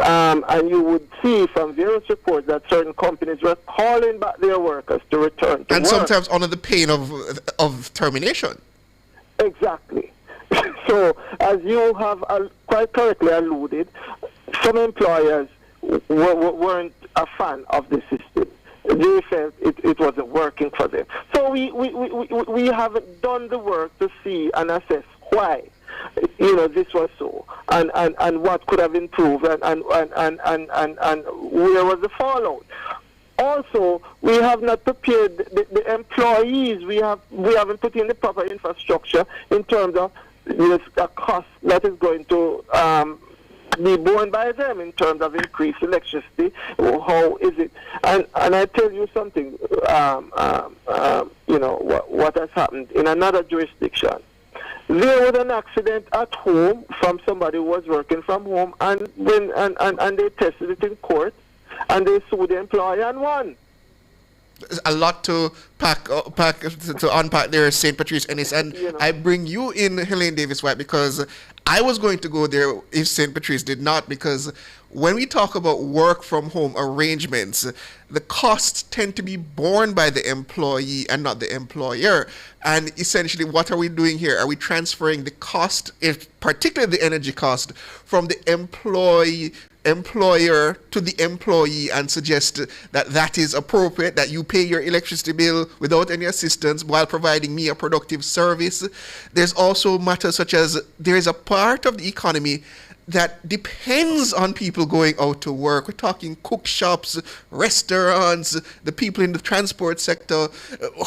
And you would see from various reports that certain companies were calling back their workers to return to and work. Sometimes under the pain of termination. Exactly. So, as you have quite correctly alluded, some employers weren't a fan of the system. They felt it wasn't working for them. So we haven't done the work to see and assess why this was so, and what could have improved, and where was the fallout. Also, we have not prepared the employees. We haven't put in the proper infrastructure in terms of a cost that is going to be borne by them in terms of increased electricity. How is it? And I tell you something. What has happened in another jurisdiction. There was an accident at home from somebody who was working from home, and they tested it in court, and they sued the employer and won. There's a lot to unpack there, St. Patrice Ennis, and I bring you in, Helene Davis-White, because I was going to go there if St. Patrice did not, because when we talk about work from home arrangements, the costs tend to be borne by the employee and not the employer. And essentially, what are we doing here? Are we transferring the cost, particularly the energy cost, from the employer to the employee, and suggest that is appropriate, that you pay your electricity bill without any assistance while providing me a productive service? There's also matters such as there is a part of the economy that depends on people going out to work. We're talking cook shops, restaurants, the people in the transport sector.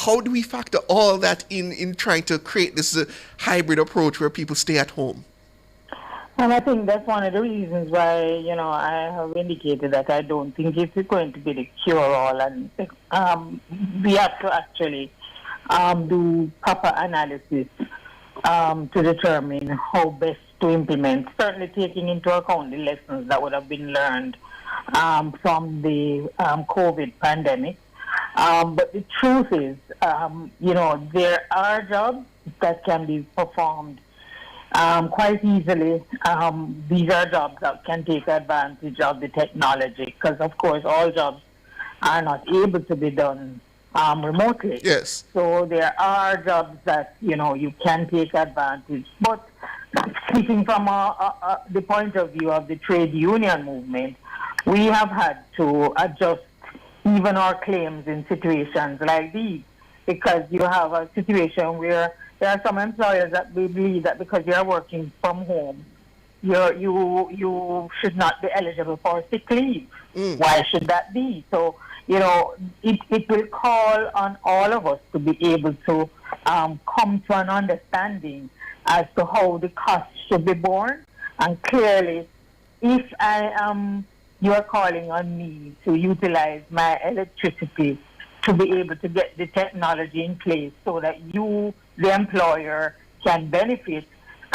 How do we factor all that in trying to create this hybrid approach where people stay at home? And I think that's one of the reasons why, I have indicated that I don't think it's going to be the cure-all, and we have to actually do proper analysis to determine how best to implement, certainly taking into account the lessons that would have been learned from the COVID pandemic. But the truth is, there are jobs that can be performed quite easily. These are jobs that can take advantage of the technology, because, of course, all jobs are not able to be done remotely. Yes. So there are jobs that, you can take advantage. But speaking from the point of view of the trade union movement, we have had to adjust even our claims in situations like these, because you have a situation where there are some employers that believe that because you're working from home, you should not be eligible for sick leave. Why should that be? So, it will call on all of us to be able to come to an understanding as to how the costs should be borne. And clearly, if you are calling on me to utilize my electricity to be able to get the technology in place so that you, the employer, can benefit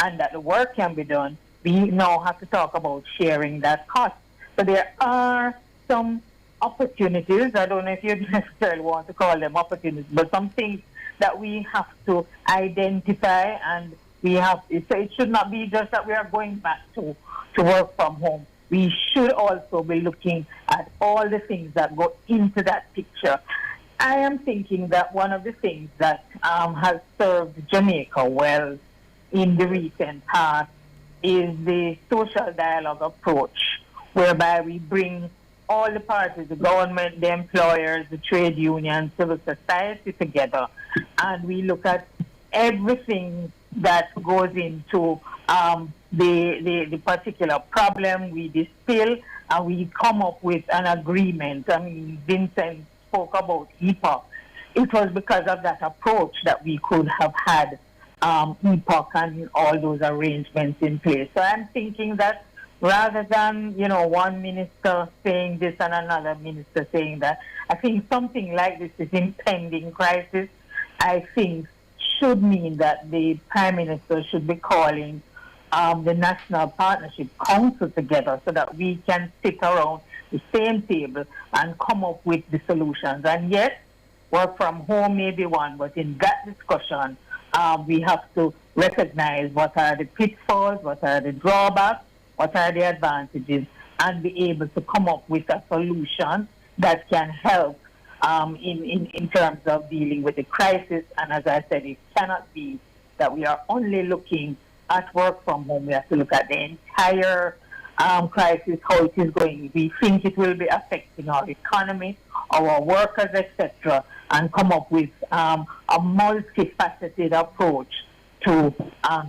and that the work can be done, we now have to talk about sharing that cost. So there are some opportunities, I don't know if you necessarily want to call them opportunities, but some things that we have to identify, and we have, so it should not be just that we are going back to work from home. We should also be looking at all the things that go into that picture. I am thinking that one of the things that has served Jamaica well in the recent past is the social dialogue approach, whereby we bring all the parties, the government, the employers, the trade unions, civil society together, and we look at everything that goes into the particular problem. We distill and we come up with an agreement. I mean, Vincent spoke about EPOC. It was because of that approach that we could have had EPOC and all those arrangements in place. So I'm thinking that rather than, one minister saying this and another minister saying that, I think something like this is impending crisis. I think should mean that the Prime Minister should be calling the National Partnership Council together so that we can sit around the same table and come up with the solutions. And yes, work from home may be one, but in that discussion, we have to recognize what are the pitfalls, what are the drawbacks, what are the advantages, and be able to come up with a solution that can help in terms of dealing with the crisis. And as I said, it cannot be that we are only looking at work from home. We have to look at the entire crisis, how it is going. We think it will be affecting our economy, our workers, etc., and come up with a multifaceted approach to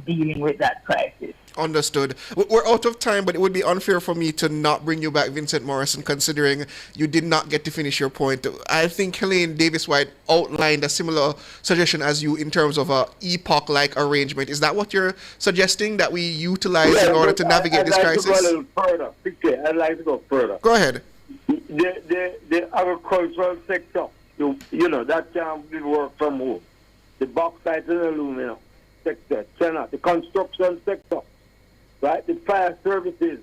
dealing with that crisis. Understood. We're out of time, but it would be unfair for me to not bring you back, Vincent Morrison, considering you did not get to finish your point. I think Helene Davis-White outlined a similar suggestion as you in terms of a EPOC-like arrangement. Is that what you're suggesting that we utilize in order to navigate this crisis? I'd like to go a little further. I'd like to go further. Go ahead. The agricultural sector, that can be work from home. The bauxite and aluminum sector cannot. The construction sector, right? The fire services.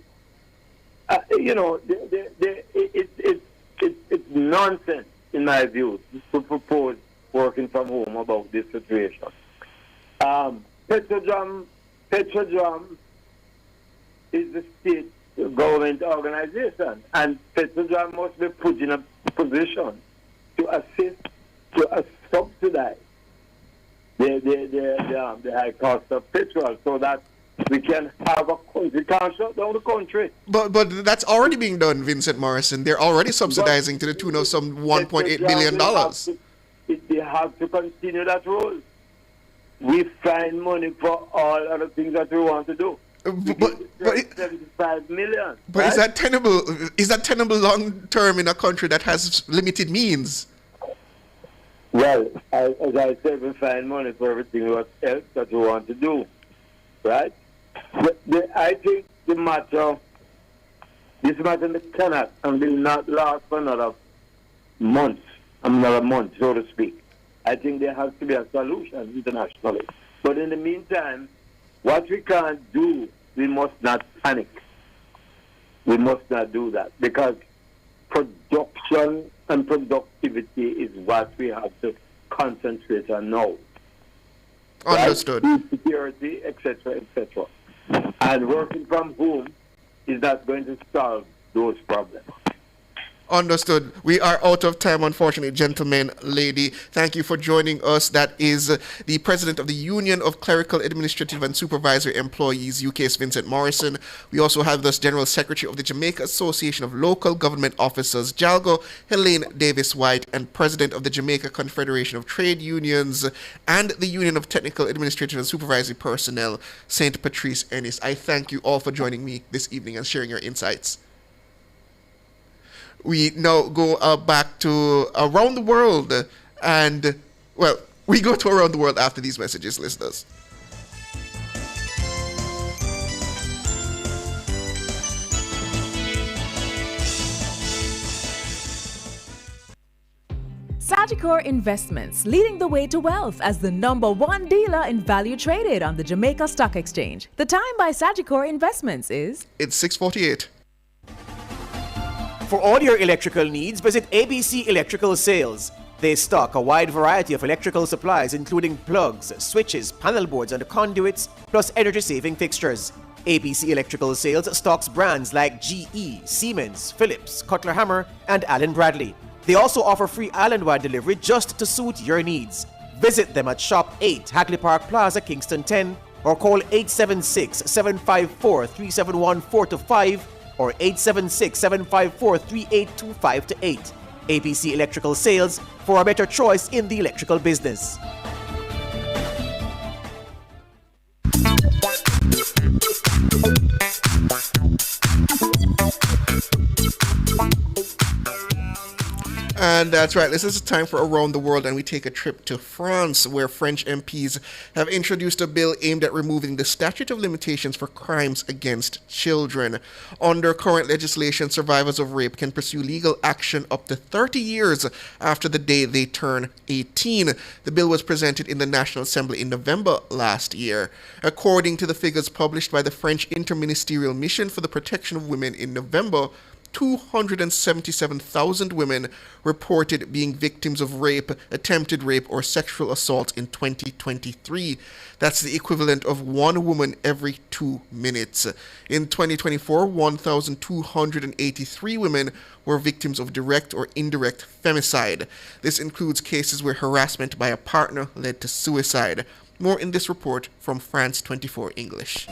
It's nonsense, in my view, to propose working from home about this situation. Petrodram is the state government organization, and Petrodram must be put in a position to assist, to subsidize the high cost of petrol, so that we can have a country. We can't shut down the country. But that's already being done, Vincent Morrison. They're already subsidizing to the tune of some $1.8 billion. They have to continue that role. We find money for all other things that we want to do. But 75 million. But right? Is that tenable long term in a country that has limited means? Well, as I said, we find money for everything else that we want to do, right? I think this matter cannot and will not last for another month, so to speak. I think there has to be a solution internationally. But in the meantime, what we can't do, we must not panic. We must not do that, because production and productivity is what we have to concentrate on now. Understood. Right? Food security, etc., etc. And working from home is not going to solve those problems. Understood. We are out of time, unfortunately, gentlemen, lady. Thank you for joining us. That is the president of the Union of Clerical, Administrative and Supervisory Employees, UK's Vincent Morrison. We also have the General Secretary of the Jamaica Association of Local Government Officers, JALGO, Helene Davis-White, and president of the Jamaica Confederation of Trade Unions and the Union of Technical, Administrative and Supervisory Personnel, St. Patrice Ennis. I thank you all for joining me this evening and sharing your insights. We now go back to Around the World, and, well, we go to Around the World after these messages, listeners. Sagicor Investments, leading the way to wealth as the #1 dealer in value traded on the Jamaica Stock Exchange. The time by Sagicor Investments is... It's 6:48. For all your electrical needs, visit ABC Electrical Sales. They stock a wide variety of electrical supplies, including plugs, switches, panel boards, and conduits, plus energy-saving fixtures. ABC Electrical Sales stocks brands like GE, Siemens, Philips, Cutler Hammer, and Allen Bradley. They also offer free island-wide delivery just to suit your needs. Visit them at Shop 8, Hagley Park Plaza, Kingston 10, or call 876-754-3714-5 or 876-754-3825-8. ABC Electrical Sales, for a better choice in the electrical business. And that's right, this is time for Around the World, and we take a trip to France, where French MPs have introduced a bill aimed at removing the statute of limitations for crimes against children. Under current legislation, survivors of rape can pursue legal action up to 30 years after the day they turn 18. The bill was presented in the National Assembly in November last year. According to the figures published by the French Interministerial Mission for the Protection of Women in November, 277,000 women reported being victims of rape, attempted rape, or sexual assault in 2023. That's the equivalent of one woman every 2 minutes. In 2024, 1,283 women were victims of direct or indirect femicide. This includes cases where harassment by a partner led to suicide. More in this report from France 24 English.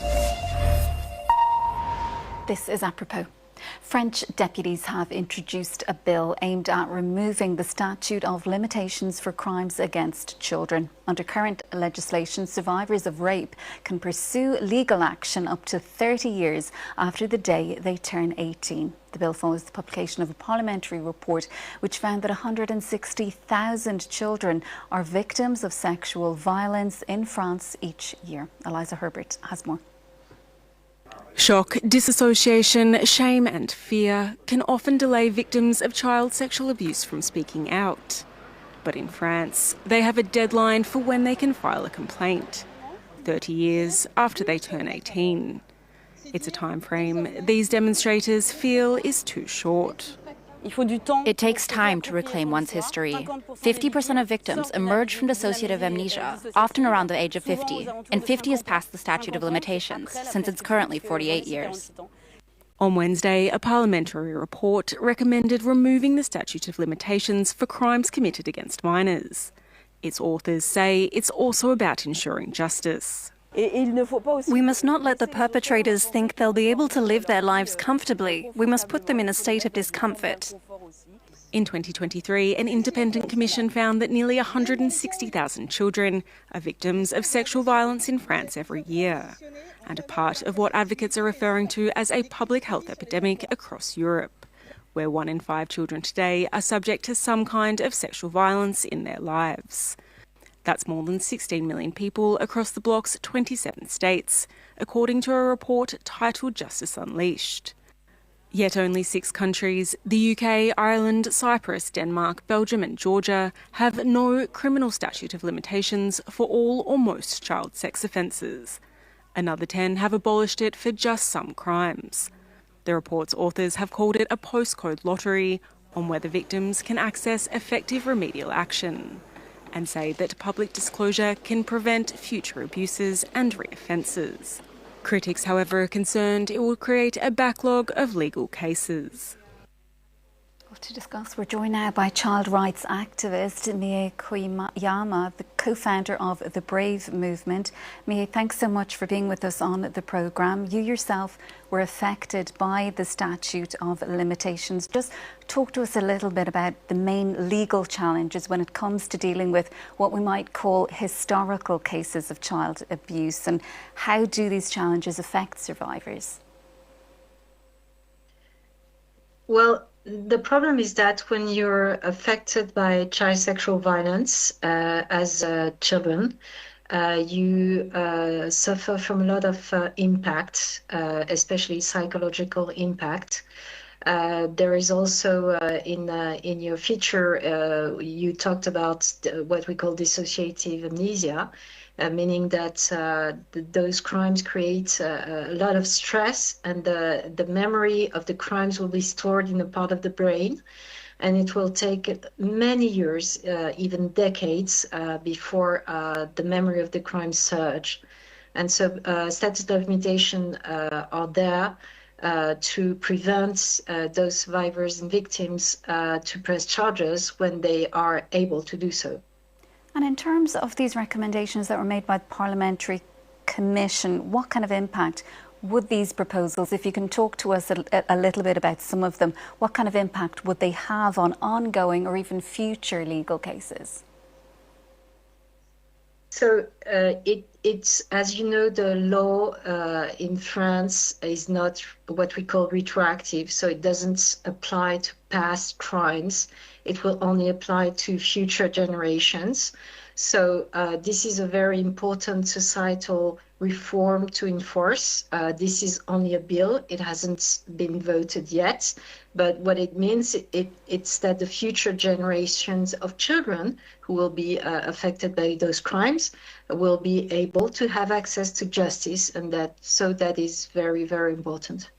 This is apropos. French deputies have introduced a bill aimed at removing the statute of limitations for crimes against children. Under current legislation, survivors of rape can pursue legal action up to 30 years after the day they turn 18. The bill follows the publication of a parliamentary report which found that 160,000 children are victims of sexual violence in France each year. Eliza Herbert has more. Shock, disassociation, shame and fear can often delay victims of child sexual abuse from speaking out. But in France, they have a deadline for when they can file a complaint, 30 years after they turn 18. It's a time frame these demonstrators feel is too short. It takes time to reclaim one's history. 50% of victims emerge from dissociative amnesia, often around the age of 50, and 50 is past the statute of limitations, since it's currently 48 years. On Wednesday, a parliamentary report recommended removing the statute of limitations for crimes committed against minors. Its authors say it's also about ensuring justice. We must not let the perpetrators think they'll be able to live their lives comfortably. We must put them in a state of discomfort. In 2023, an independent commission found that nearly 160,000 children are victims of sexual violence in France every year, and a part of what advocates are referring to as a public health epidemic across Europe, where 1 in 5 children today are subject to some kind of sexual violence in their lives. That's more than 16 million people across the bloc's 27 states, according to a report titled Justice Unleashed. Yet only 6 countries, the UK, Ireland, Cyprus, Denmark, Belgium and Georgia, have no criminal statute of limitations for all or most child sex offences. Another 10 have abolished it for just some crimes. The report's authors have called it a postcode lottery on whether victims can access effective remedial action, and say that public disclosure can prevent future abuses and reoffences. Critics, however, are concerned it will create a backlog of legal cases. To discuss, we're joined now by child rights activist Mie Koyama, the co-founder of the Brave movement. Mie, thanks so much for being with us on the programme. You yourself were affected by the statute of limitations. Just talk to us a little bit about the main legal challenges when it comes to dealing with what we might call historical cases of child abuse, and how do these challenges affect survivors? Well, the problem is that when you're affected by child sexual violence as children, you suffer from a lot of impact, especially psychological impact. There is also in your feature, you talked about what we call dissociative amnesia, meaning that those crimes create a lot of stress, and the memory of the crimes will be stored in a part of the brain, and it will take many years, even decades, before the memory of the crime surge. And so statute of limitation are there to prevent those survivors and victims to press charges when they are able to do so. And in terms of these recommendations that were made by the Parliamentary Commission, what kind of impact would these proposals, if you can talk to us a little bit about some of them, what kind of impact would they have on ongoing or even future legal cases? So it's, as you know, the law in France is not what we call retroactive, so it doesn't apply to past crimes. It will only apply to future generations. So this is a very important societal reform to enforce. This is only a bill. It hasn't been voted yet. But what it means, it's that the future generations of children who will be affected by those crimes will be able to have access to justice. And that is very, very important.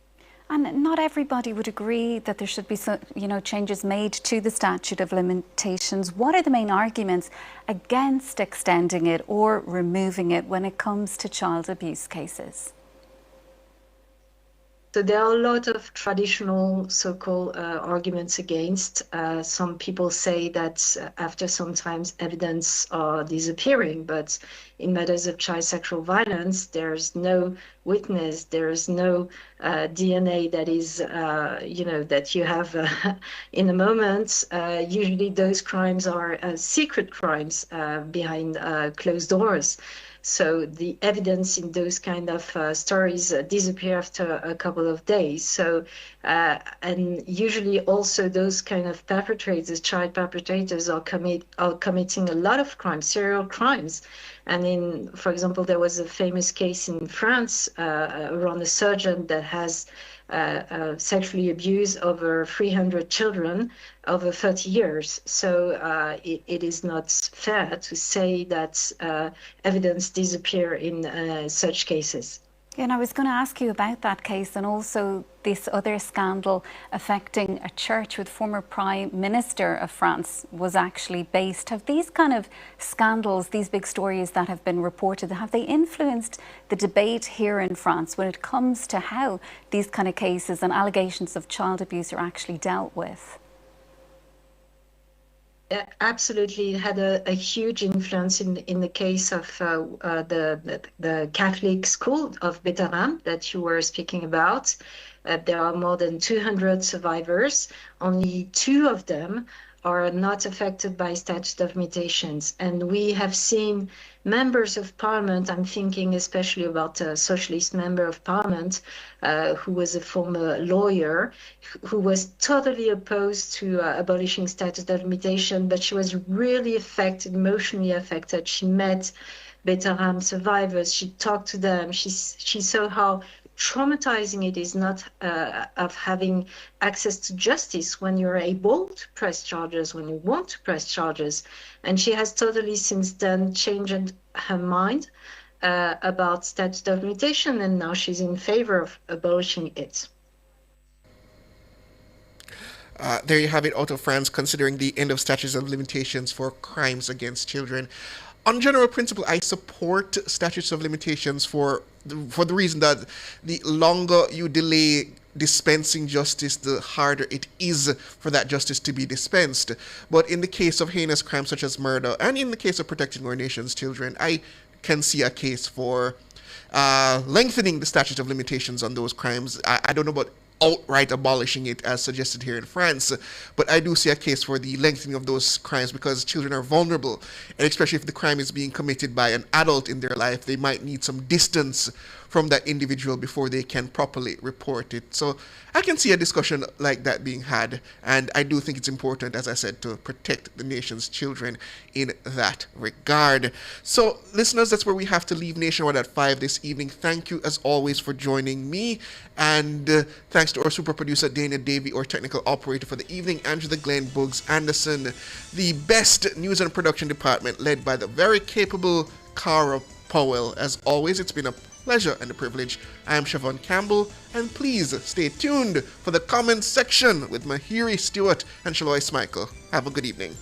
And not everybody would agree that there should be some, changes made to the statute of limitations. What are the main arguments against extending it or removing it when it comes to child abuse cases? So there are a lot of traditional so-called arguments against. Some people say that after some time evidence are disappearing, but in matters of child sexual violence, there's no witness, there's no DNA that is, that you have in a moment. Usually those crimes are secret crimes behind closed doors. So the evidence in those kind of stories disappear after a couple of days. So, and usually also those kind of perpetrators, child perpetrators, are committing a lot of crimes, serial crimes. And for example, there was a famous case in France around a surgeon that has sexually abused over 300 children over 30 years. So it is not fair to say that evidence disappear in such cases. And I was going to ask you about that case and also this other scandal affecting a church with former Prime Minister of France was actually based. Have these kind of scandals, these big stories that have been reported, have they influenced the debate here in France when it comes to how these kind of cases and allegations of child abuse are actually dealt with? Absolutely, it had a huge influence in the case of the Catholic school of Bétarame that you were speaking about. There are more than 200 survivors. Only 2 of them are not affected by statute of limitations. And we have seen members of parliament, I'm thinking especially about a socialist member of parliament who was a former lawyer, who was totally opposed to abolishing statute of limitation, but she was really affected, emotionally affected. She met Bétarame survivors, she talked to them, she saw how traumatizing it is not of having access to justice when you're able to press charges, when you want to press charges. And she has totally since then changed her mind about statute of limitation, and now she's in favor of abolishing it. There you have it, out of France, considering the end of statutes of limitations for crimes against children. On general principle, I support statutes of limitations for the reason that the longer you delay dispensing justice, the harder it is for that justice to be dispensed. But in the case of heinous crimes such as murder, and in the case of protecting our nation's children, I can see a case for lengthening the statute of limitations on those crimes. I don't know about outright abolishing it as suggested here in France, but I do see a case for the lengthening of those crimes because children are vulnerable, and especially if the crime is being committed by an adult in their life, they might need some distance from that individual before they can properly report it. So I can see a discussion like that being had, and I do think it's important, as I said, to protect the nation's children in that regard. So listeners, that's where we have to leave Nationwide at 5 this evening. Thank you as always for joining me, and thanks to our super producer Dana Davey, our technical operator for the evening, Angela Glenn Buggs Anderson, the best news and production department led by the very capable Cara Powell. As always, it's been a pleasure and a privilege. I am Siobhan Campbell, and please stay tuned for the comments section with Mahiri Stewart and Shalois Michael. Have a good evening.